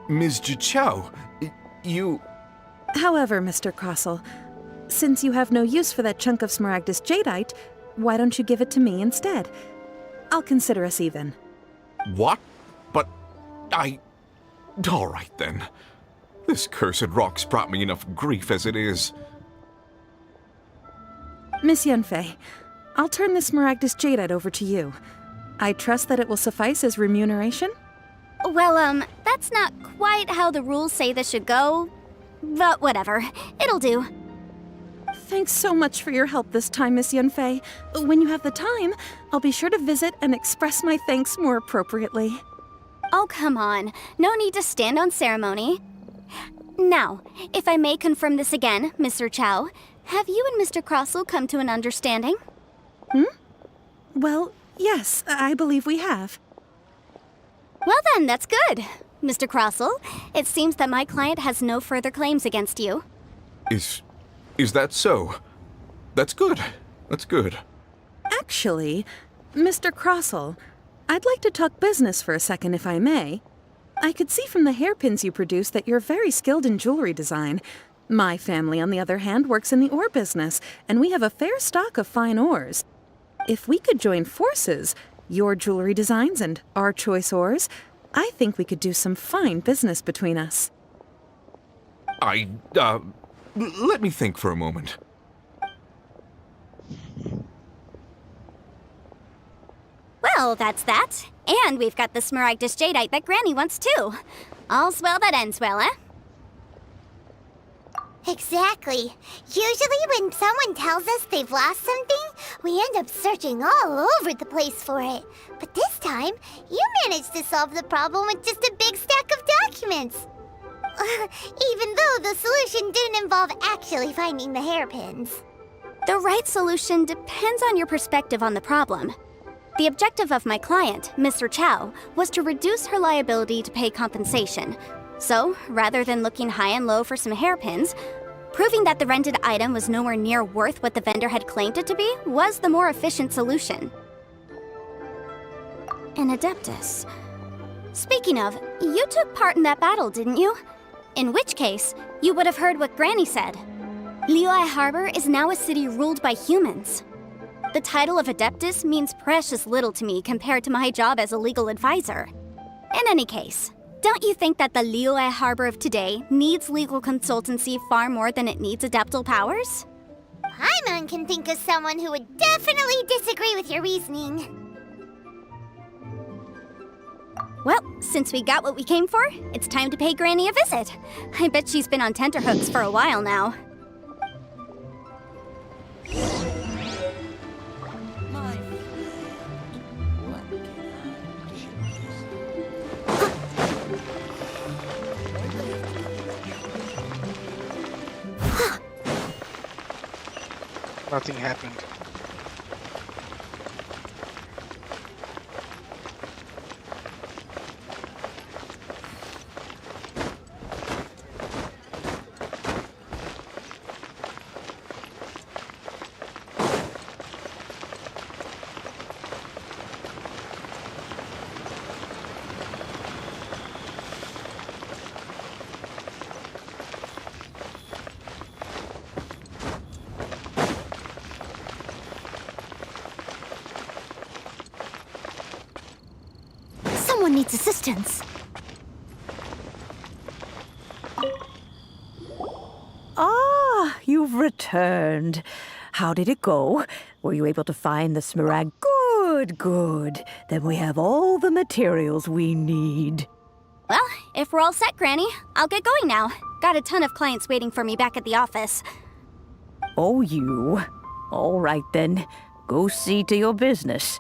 Ms. Zhiqiao, you... However, Mr. Crossell, since you have no use for that chunk of Smaragdus Jadeite, why don't you give it to me instead? I'll consider us even. What? But all right, then. This cursed rock's brought me enough grief as it is. Miss Yunfei, I'll turn this Smaragdus Jadeite over to you. I trust that it will suffice as remuneration? Well, that's not quite how the rules say this should go. But whatever, it'll do. Thanks so much for your help this time, Miss Yunfei. When you have the time, I'll be sure to visit and express my thanks more appropriately. Oh, come on. No need to stand on ceremony. Now, if I may confirm this again, Mr. Chow, have you and Mr. Crossell come to an understanding? Well, yes, I believe we have. Well then, that's good. Mr. Crossell, it seems that my client has no further claims against you. Is that so? That's good. That's good. Actually, Mr. Crossell, I'd like to talk business for a second if I may. I could see from the hairpins you produce that you're very skilled in jewelry design, My family, on the other hand, works in the ore business, and we have a fair stock of fine ores. If we could join forces, your jewelry designs and our choice ores, I think we could do some fine business between us. Let me think for a moment. Well, that's that. And we've got the Smaragdus Jadeite that Granny wants too. All's well that ends well, eh? Exactly. Usually when someone tells us they've lost something, we end up searching all over the place for it. But this time, you managed to solve the problem with just a big stack of documents. Even though the solution didn't involve actually finding the hairpins. The right solution depends on your perspective on the problem. The objective of my client, Mr. Chow, was to reduce her liability to pay compensation. So, rather than looking high and low for some hairpins, proving that the rented item was nowhere near worth what the vendor had claimed it to be was the more efficient solution. An Adeptus. Speaking of, you took part in that battle, didn't you? In which case, you would have heard what Granny said. Liyue Harbor is now a city ruled by humans. The title of Adeptus means precious little to me compared to my job as a legal advisor. In any case, don't you think that the Liyue Harbor of today needs legal consultancy far more than it needs adeptal powers? Paimon can think of someone who would definitely disagree with your reasoning. Well, since we got what we came for, it's time to pay Granny a visit. I bet she's been on tenterhooks for a while now. My friend, what Nothing happened. Someone needs assistance. Ah, you've returned. How did it go? Were you able to find the smaragd? Good, good. Then we have all the materials we need. Well, if we're all set, Granny, I'll get going now. Got a ton of clients waiting for me back at the office. Oh, you. All right then. Go see to your business.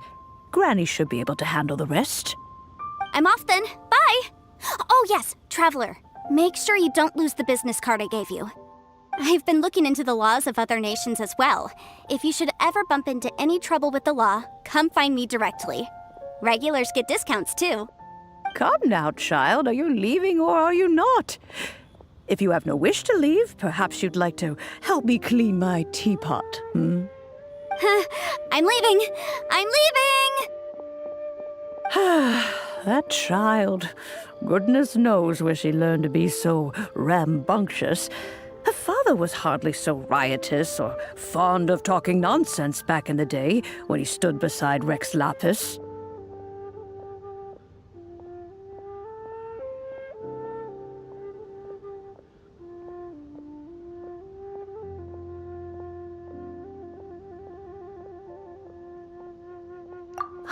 Granny should be able to handle the rest. I'm off then. Bye! Oh yes, Traveler. Make sure you don't lose the business card I gave you. I've been looking into the laws of other nations as well. If you should ever bump into any trouble with the law, come find me directly. Regulars get discounts too. Come now, child. Are you leaving or are you not? If you have no wish to leave, perhaps you'd like to help me clean my teapot, hmm? I'm leaving! I'm leaving! That child. Goodness knows where she learned to be so rambunctious. Her father was hardly so riotous or fond of talking nonsense back in the day when he stood beside Rex Lapis.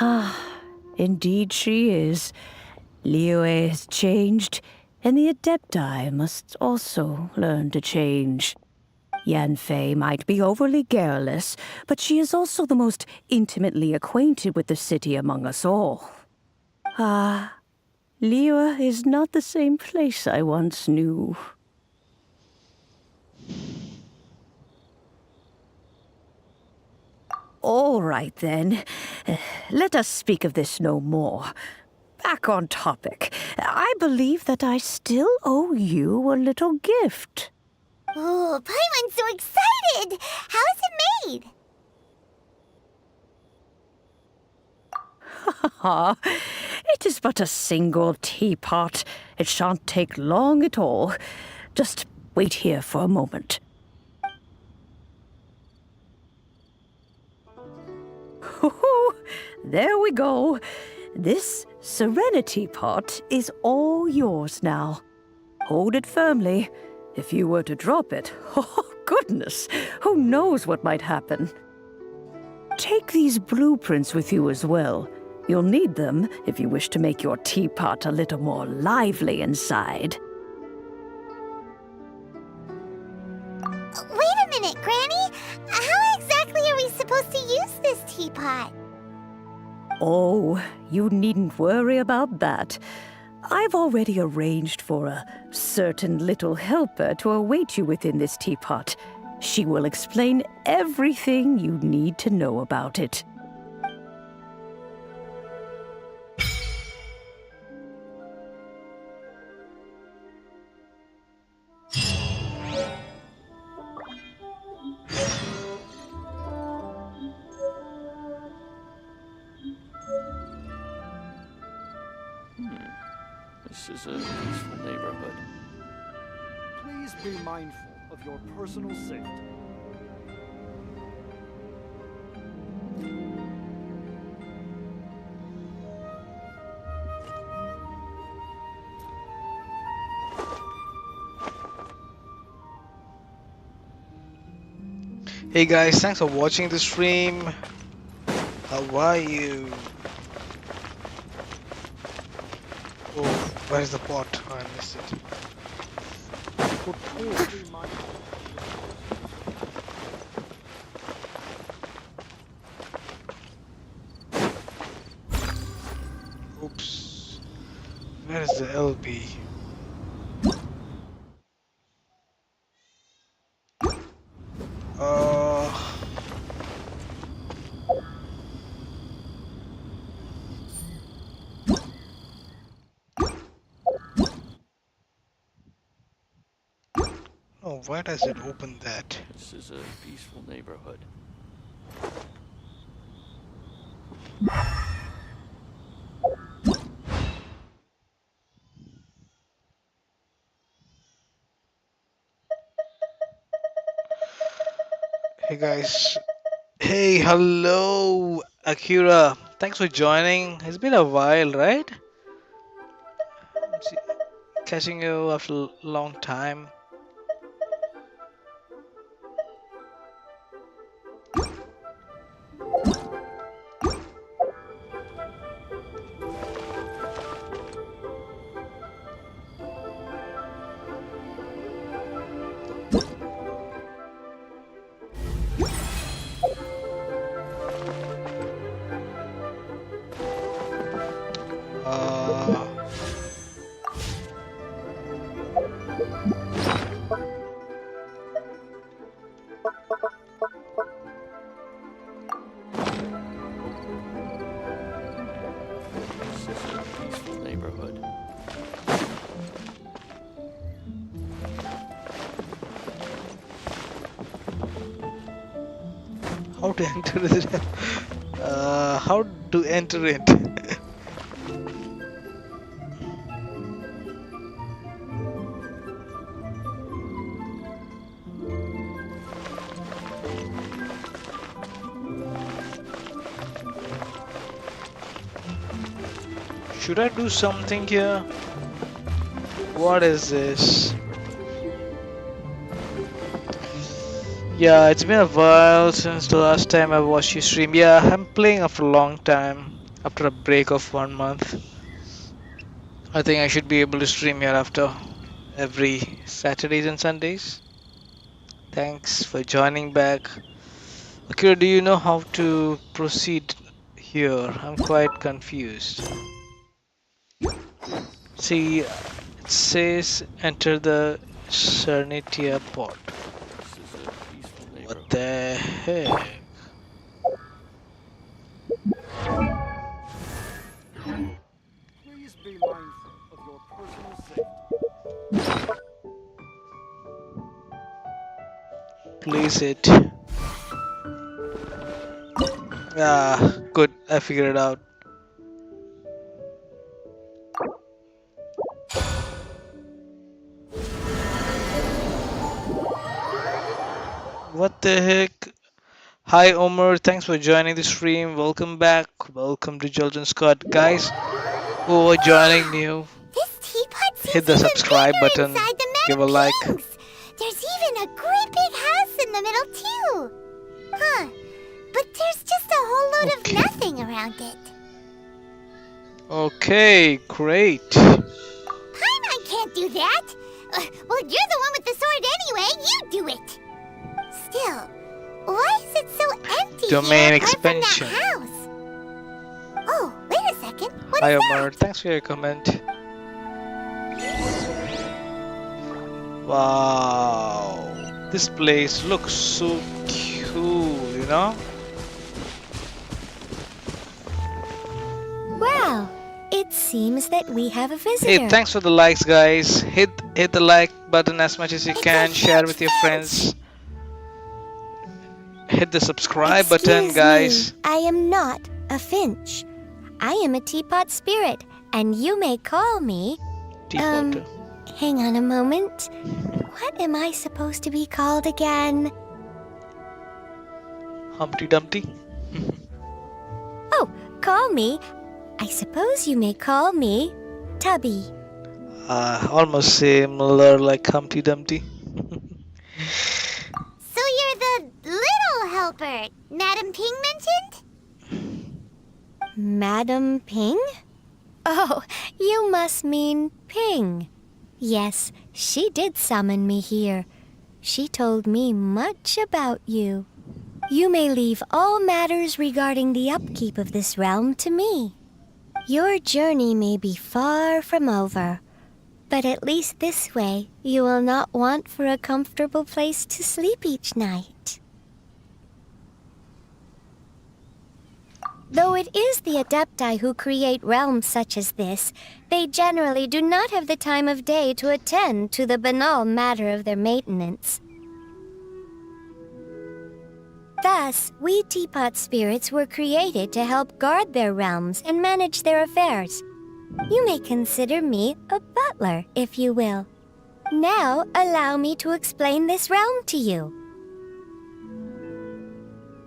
Ah, indeed she is. Liyue has changed, and the Adepti must also learn to change. Yanfei might be overly garrulous, but she is also the most intimately acquainted with the city among us all. Ah, Liyue is not the same place I once knew. All right, then. Let us speak of this no more. Back on topic. I believe that I still owe you a little gift. Oh, Paimon's so excited! How is it made? It is but a single teapot. It shan't take long at all. Just Wait here for a moment. There we go. This Serenity pot is all yours now. Hold it firmly. If you were to drop it, oh goodness, who knows what might happen. Take these blueprints with you as well. You'll need them if you wish to make your teapot a little more lively inside. Wait a minute, Granny. How exactly are we supposed to use this teapot? Oh, you needn't worry about that. I've already arranged for a certain little helper to await you within this teapot. She will explain everything you need to know about it. This is a peaceful neighborhood. Please be mindful of your personal safety. Hey guys, thanks for watching the stream. How are you? Oh, where's the pot? Oh, I missed it. Oops. Where is the LB? Oh, why does it open that? This is a peaceful neighborhood. Hey guys. Hey, hello, Akira. Thanks for joining. It's been a while, right? Catching you after a long time. How to enter it? How to enter it? Should I do something here? What is this? Yeah, it's been a while since the last time I watched you stream. Yeah, I'm playing after a long time, after a break of 1 month. I think I should be able to stream here after every Saturdays and Sundays. Thanks for joining back. Akira, do you know how to proceed here? I'm quite confused. See, it says enter the Cernitia pod. What the heck? Please be mindful of your personal safety. Place it. Ah, good. I figured it out. What the heck? Hi Omar, thanks for joining the stream. Welcome back. Welcome to Children's Scott. Guys who are joining new, This teapot hit seems the even subscribe bigger button, inside the give a Madame like. Ping's. There's even a great big house in the middle too. Huh. But there's just a whole load of nothing around it. Okay, great. Paimon can't do that. Well, you're the one with the sword anyway. You do it. Still, why is it so empty Domain here apart from expansion. that house? Oh, wait a second. What Hi is Omar, that? thanks for your comment. Wow, this place looks so cool, you know? Well, it seems that we have a visitor. Hey, thanks for the likes, guys. Hit the like button as much as you can. Share with your friends. Hit the subscribe button, Excuse guys. me, I am not a finch. I am a teapot spirit, and you may call me... Teapot. Hang on a moment. What am I supposed to be called again? Humpty Dumpty. Oh, call me. I suppose you may call me Tubby. Almost similar like Humpty Dumpty. So you're the little helper Madame Ping mentioned? Madam Ping? Oh, you must mean Ping. Yes, she did summon me here. She told me much about you. You may leave all matters regarding the upkeep of this realm to me. Your journey may be far from over, but at least this way you will not want for a comfortable place to sleep each night. Though it is the Adepti who create realms such as this, they generally do not have the time of day to attend to the banal matter of their maintenance. Thus, we teapot spirits were created to help guard their realms and manage their affairs. You may consider me a butler, if you will. Now, allow me to explain this realm to you.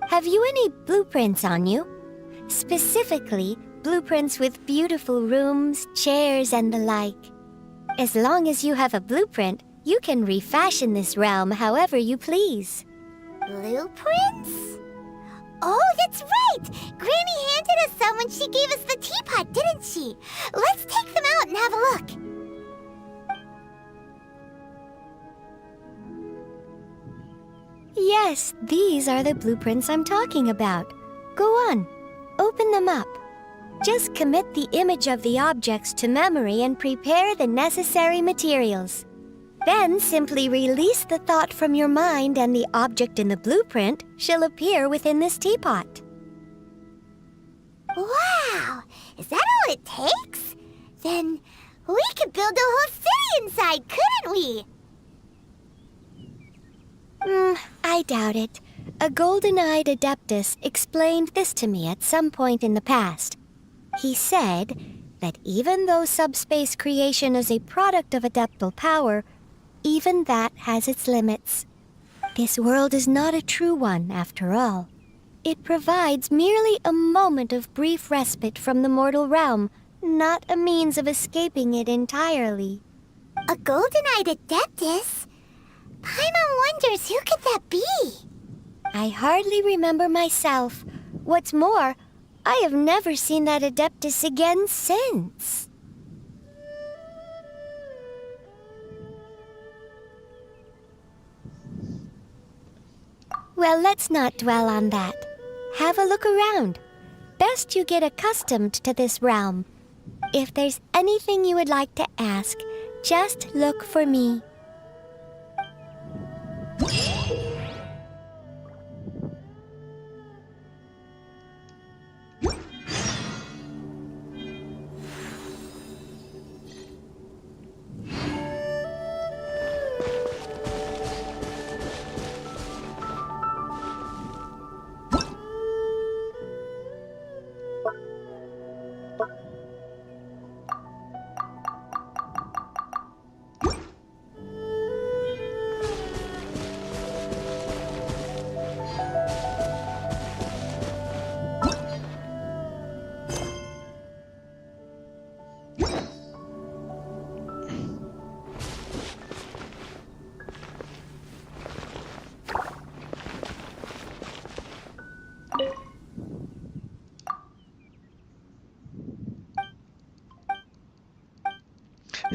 Have you any blueprints on you? Specifically, blueprints with beautiful rooms, chairs, and the like. As long as you have a blueprint, you can refashion this realm however you please. Blueprints? Oh, that's right! Granny handed us some when she gave us the teapot, didn't she? Let's take them out and have a look. Yes, these are the blueprints I'm talking about. Go on, open them up. Just commit the image of the objects to memory and prepare the necessary materials. Then simply release the thought from your mind and the object in the blueprint shall appear within this teapot. Wow! Is that all it takes? Then we could build a whole city inside, couldn't we? I doubt it. A golden-eyed adeptus explained this to me at some point in the past. He said that even though subspace creation is a product of adeptal power, even that has its limits. This world is not a true one, after all. It provides merely a moment of brief respite from the mortal realm, not a means of escaping it entirely. A golden-eyed adeptus? Paimon wonders who could that be? I hardly remember myself. What's more, I have never seen that adeptus again since. Well, let's not dwell on that. Have a look around. Best you get accustomed to this realm. If there's anything you would like to ask, just look for me.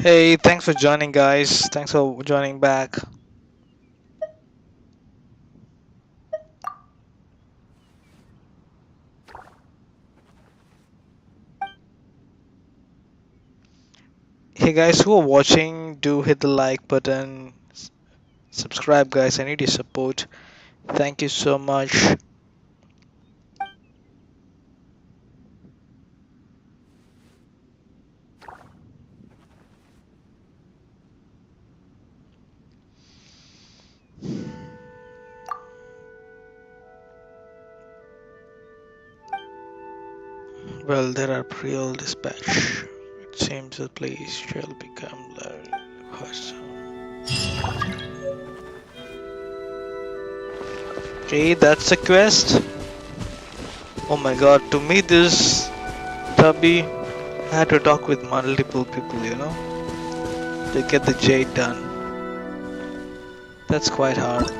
Hey, thanks for joining, guys. Thanks for joining back. Hey, guys who are watching, do hit the like button. Subscribe, guys. I need your support. Thank you so much. Well, there are pre-all dispatch. It seems the place shall become person. Okay, that's a quest. Oh my god, to meet this Tubby, I had to talk with multiple people, to get the jade done. That's quite hard.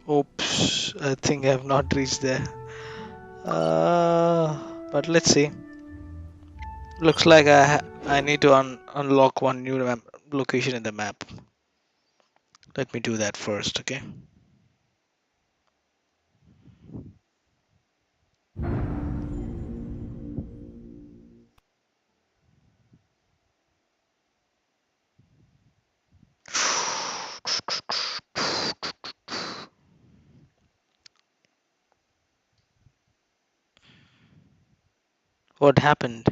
Oops, I think I have not reached there. But let's see. Looks like I need to unlock one new location in the map. Let me do that first, okay? What happened?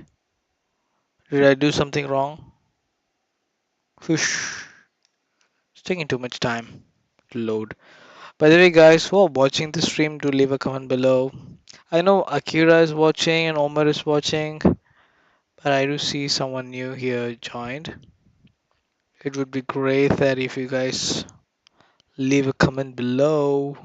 Did I do something wrong? Whoosh. It's taking too much time to load. By the way, guys who are watching the stream, do leave a comment below. I know Akira is watching and Omar is watching, but I do see someone new here joined. It would be great that if you guys leave a comment below.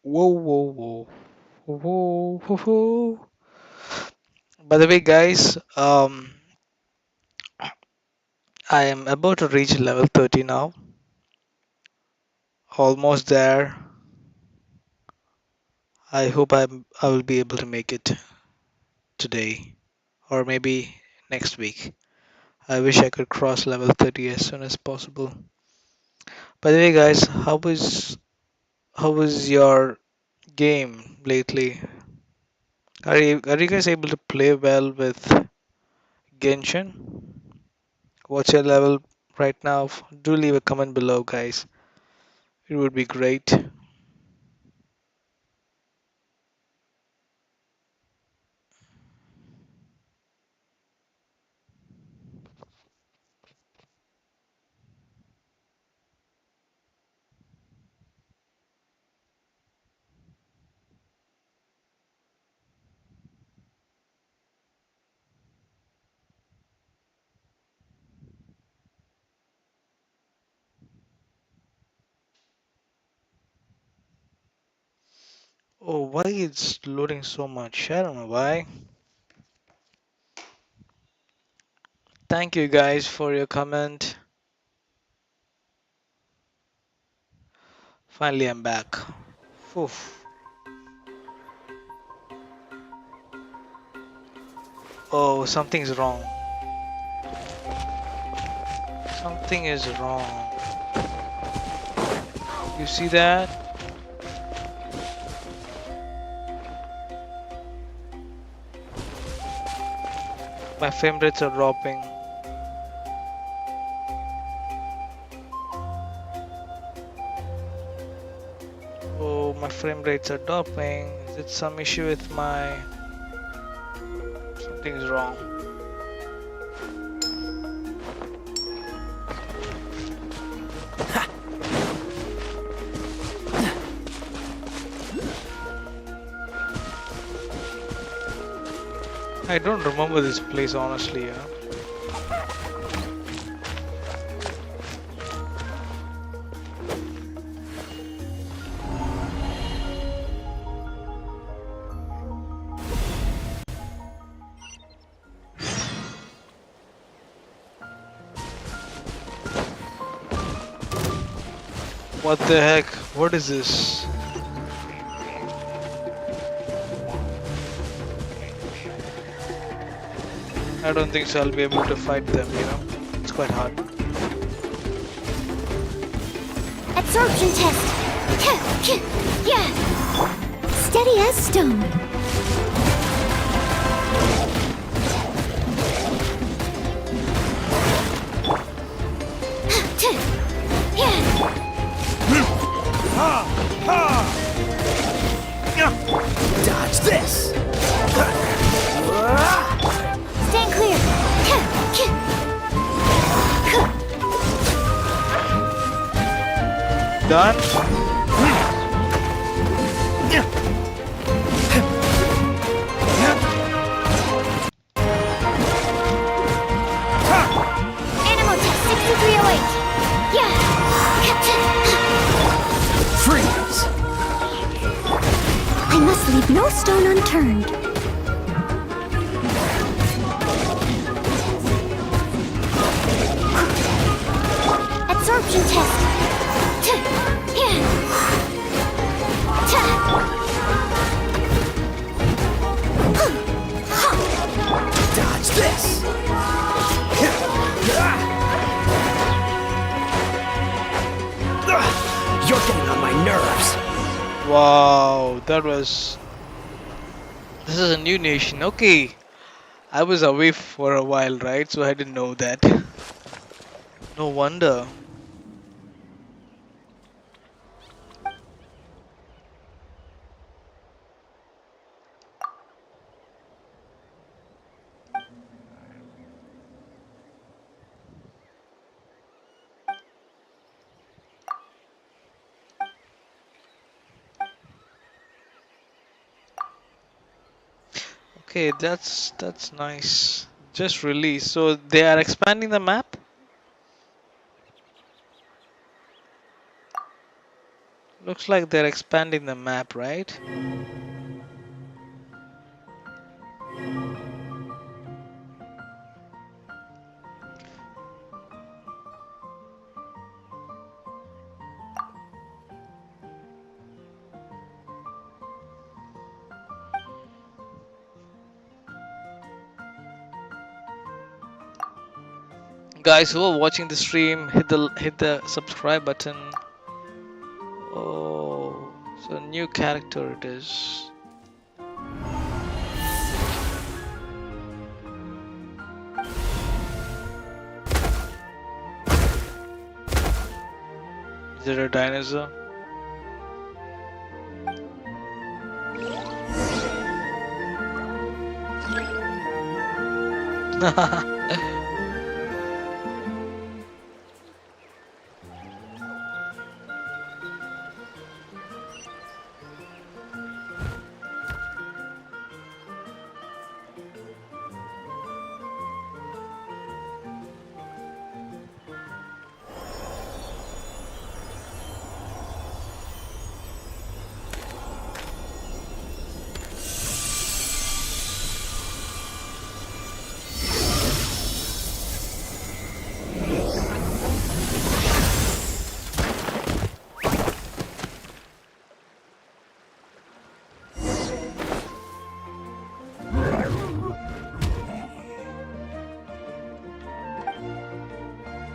Whoa, whoa, whoa. Whoa, whoa, whoa. By the way, guys, I am about to reach level 30 now. Almost there. I hope I will be able to make it today or maybe next week. I wish I could cross level 30 as soon as possible. By the way, guys, how was your game lately? Are you guys able to play well with Genshin? What's your level right now? Do leave a comment below, guys. It would be great. Oh, why it's loading so much? I don't know why. Thank you guys for your comment. Finally, I'm back. Oof. Oh, something's wrong. Something is wrong. You see that? My frame rates are dropping. Oh, my frame rates are dropping. Is it some issue with my... Something's wrong. I don't remember this place honestly. Yeah. What the heck? What is this? I don't think so I'll be able to fight them, you know. It's quite hard. Absorption test. Yeah. Steady as stone. Dodge this! Stand clear. Done? Animal test 6308. Yeah. Freeze! I must leave no stone unturned. Absorption test. Dodge this! You're getting on my nerves! Wow, that was... This is a new nation. Okay. I was away for a while, right? So I didn't know that. No wonder. Okay, that's nice. Just released. So they are expanding the map? Looks like they're expanding the map, right? Guys who are watching the stream, hit the subscribe button. Oh, so new character it is. Is it a dinosaur?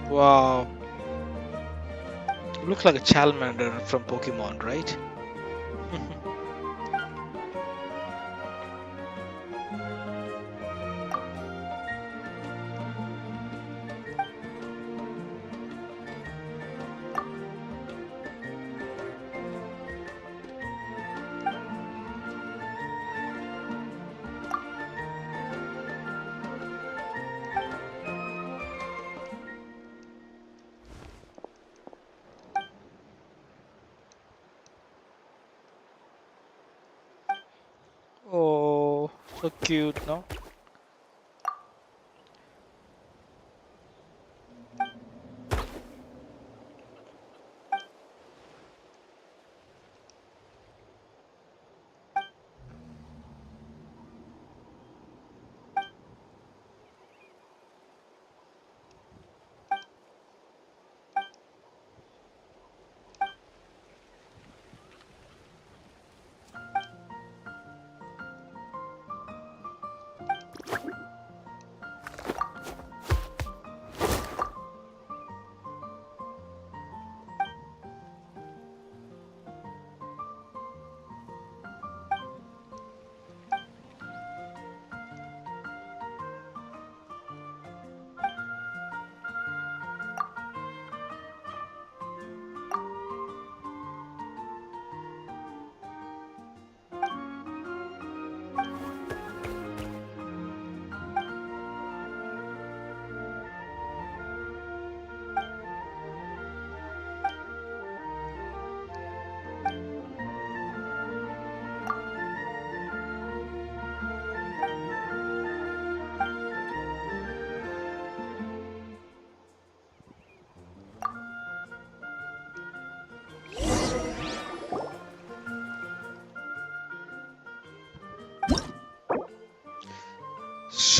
Wow. Looks like a Charmander from Pokemon, right? Oh, so cute, no?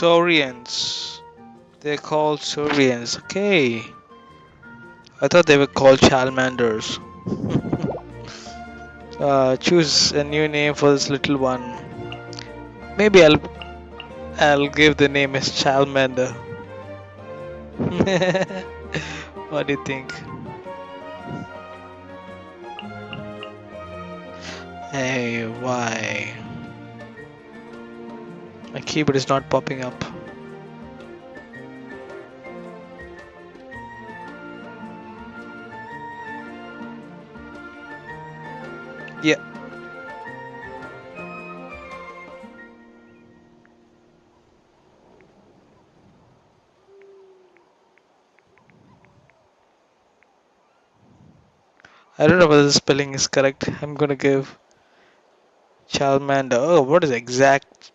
Saurians. They're called Saurians. Okay. I thought they were called Chalamanders. Choose a new name for this little one. Maybe I'll give the name as Chalmander. What do you think? Hey, why? My keyboard is not popping up. Yeah. I don't know whether the spelling is correct. I'm gonna give Chalmander. Oh, what is exact?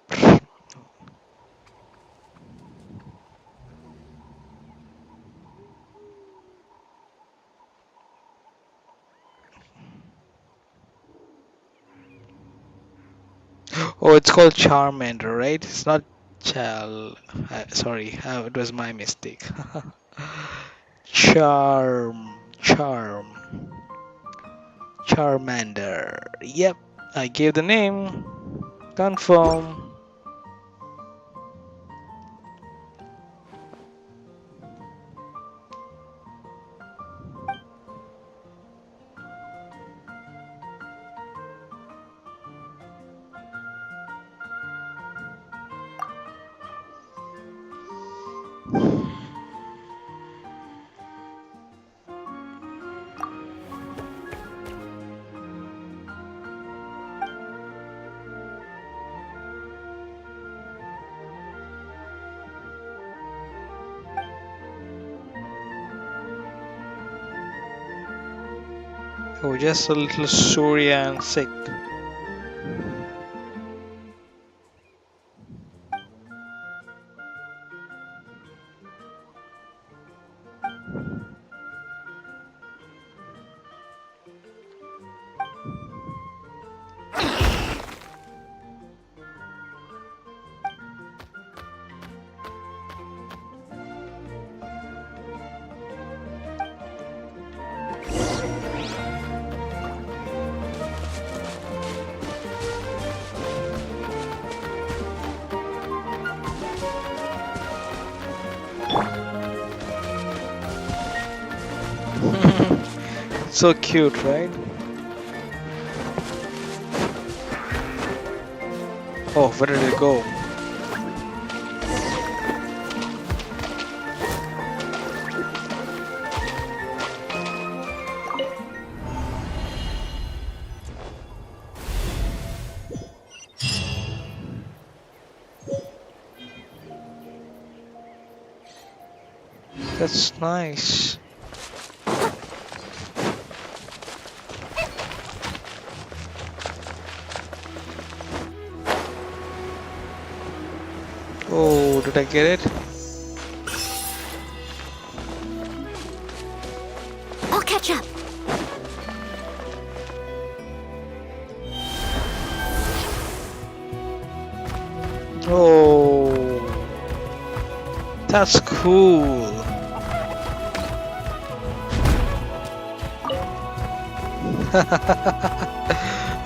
Oh, it's called Charmander, right? It's not sorry, it was my mistake. Charmander. Yep, I gave the name. Confirm. Oh, just a little Surya and sick. So cute, right? Oh, where did it go? That's nice. Oh, did I get it? I'll catch up. Oh, that's cool.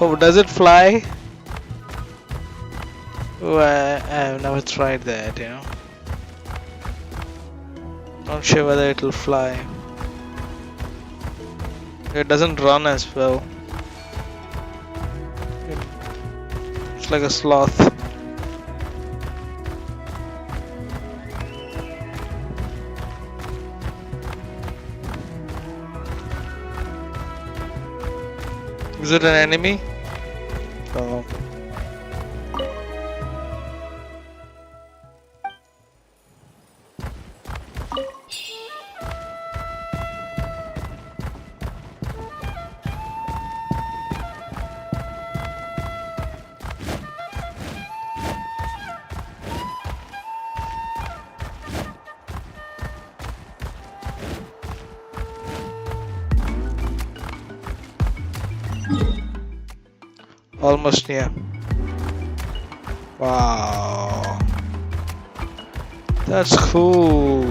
Oh, does it fly? Oh, I've never tried that, you know. Not sure whether it'll fly. It doesn't run as well. It's like a sloth. Is it an enemy? Oh. Almost near. Wow. That's cool.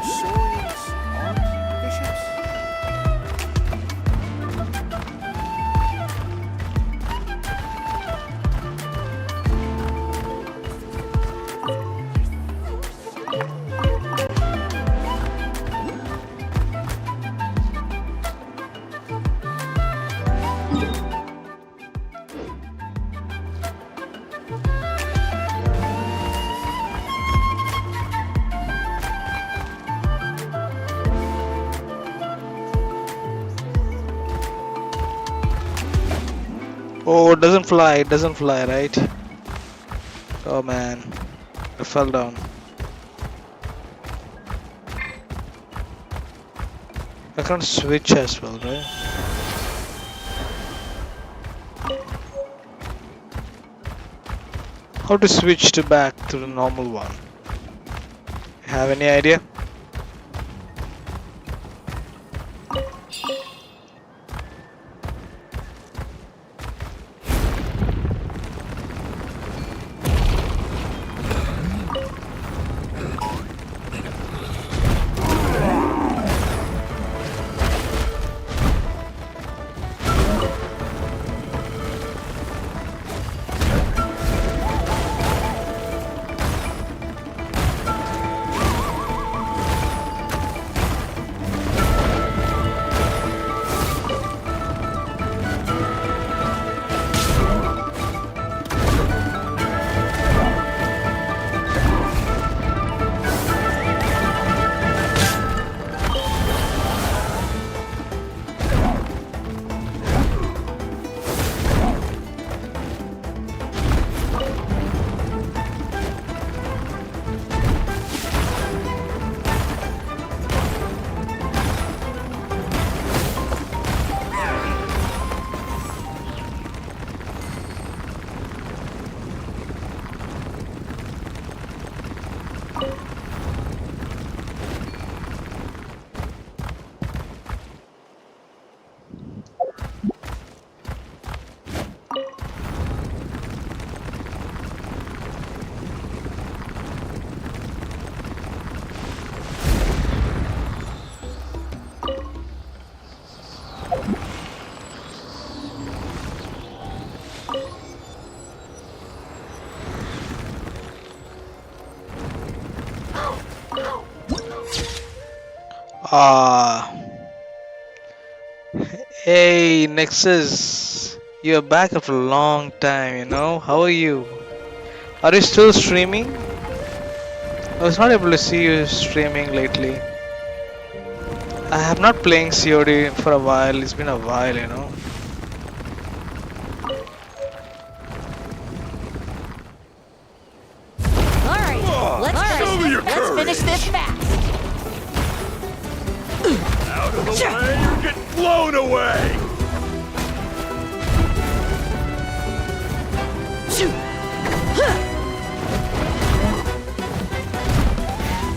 Saurians aren't bishops? Oh, it doesn't fly, right? Oh man, I fell down. I can't switch as well, right? How to switch to back to the normal one? Have any idea? Ah, hey Nexus, you're back after a long time, you know? How are you? Are you still streaming? I was not able to see you streaming lately. I have not playing COD for a while, it's been a while, you know? Alright, let's finish this fast. Out of the way, you're getting blown away!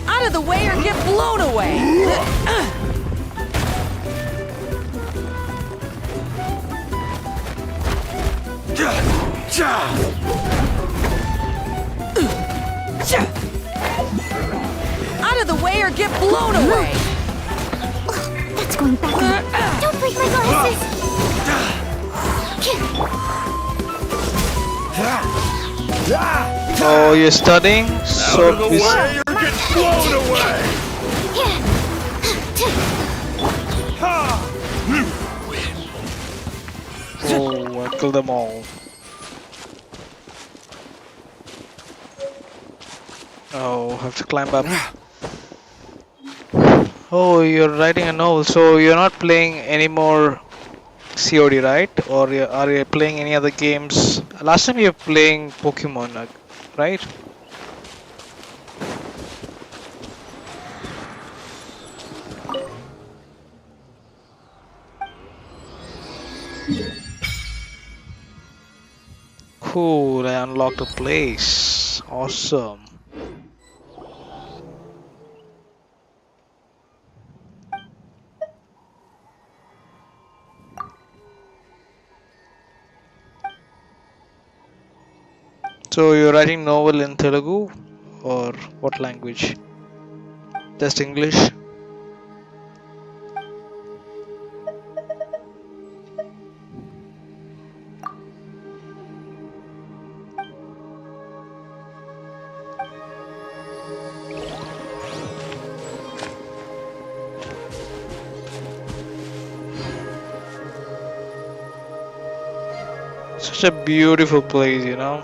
Out of the way or get blown away. Out of the way or get blown away. That's going back on. Don't break my glasses! Oh, you're studying? So Out of the way, you're getting blown away! Oh, I killed them all. Oh, have to climb up. Oh, you're writing a novel, so you're not playing any more COD, right? Or are you playing any other games? Last time you were playing Pokemon, right? Cool, I unlocked a place. Awesome. So you're writing novel in Telugu or what language? Just English? Such a beautiful place, you know.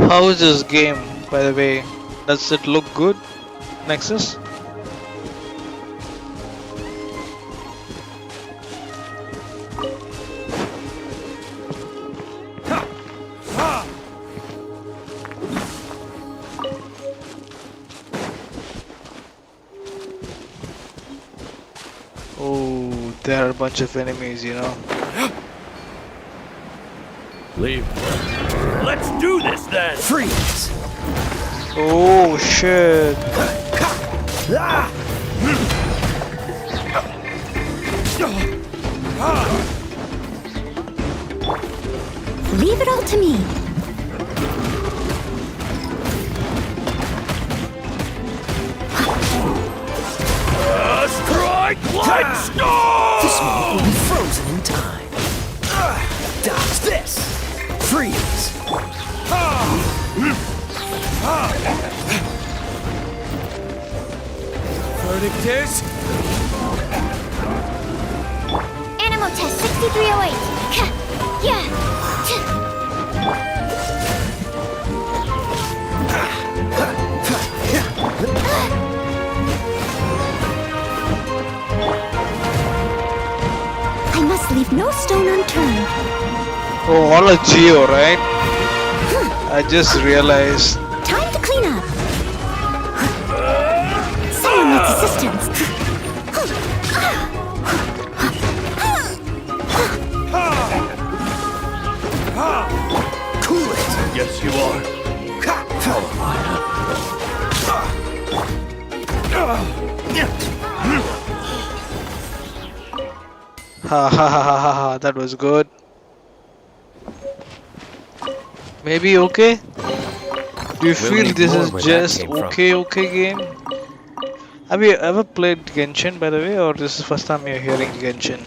How is this game, by the way? Does it look good, Nexus? Oh, there are a bunch of enemies, you know. Leave. Let's do this then! Freeze! Oh shit! Leave it all to me. Strike like stone! This one will be frozen in time. Dodge this! Freeze! Verdict is... Animal test 6308. Yeah. I must leave no stone unturned. Oh, all a Geo, right? I just realized. Time to clean up. Someone needs assistance. Cool it! Yes, you are. Ha ha ha ha ha, that was good. Maybe okay? Do you feel this is just okay game? Have you ever played Genshin, by the way, or this is first time you're hearing Genshin?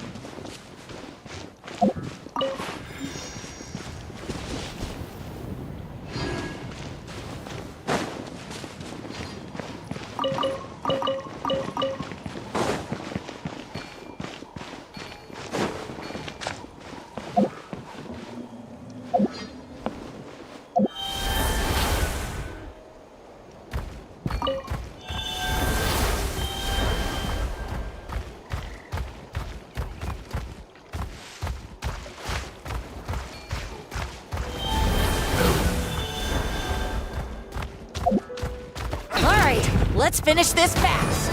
Let's finish this fast.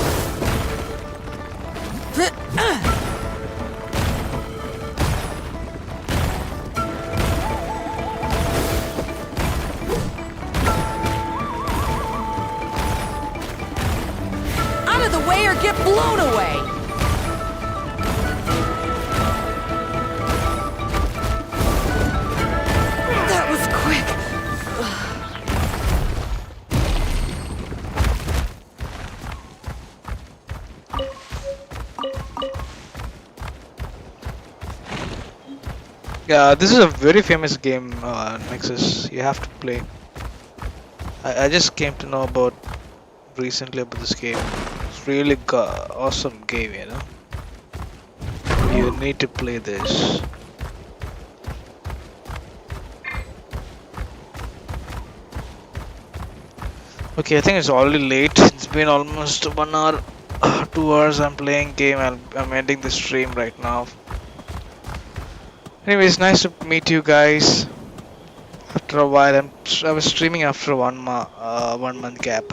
Out of the way or get blown away. That was quick. Yeah, this is a very famous game, Nexus. You have to play. I just came to know about recently about this game. It's really awesome game, you know. You need to play this. Okay, I think it's already late. It's been almost 1 hour, 2 hours. I'm playing game. I'm ending the stream right now. Anyways, nice to meet you guys. after a while. I was streaming after 1 month gap.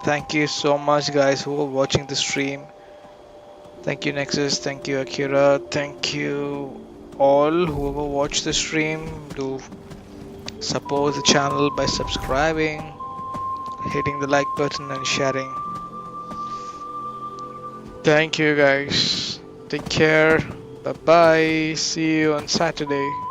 Thank you so much, guys, who are watching the stream. Thank you, Nexus. Thank you, Akira. Thank you, all whoever watched the stream. Do support the channel by subscribing, hitting the like button, and sharing. Thank you, guys. Take care. Bye bye. See you on Saturday.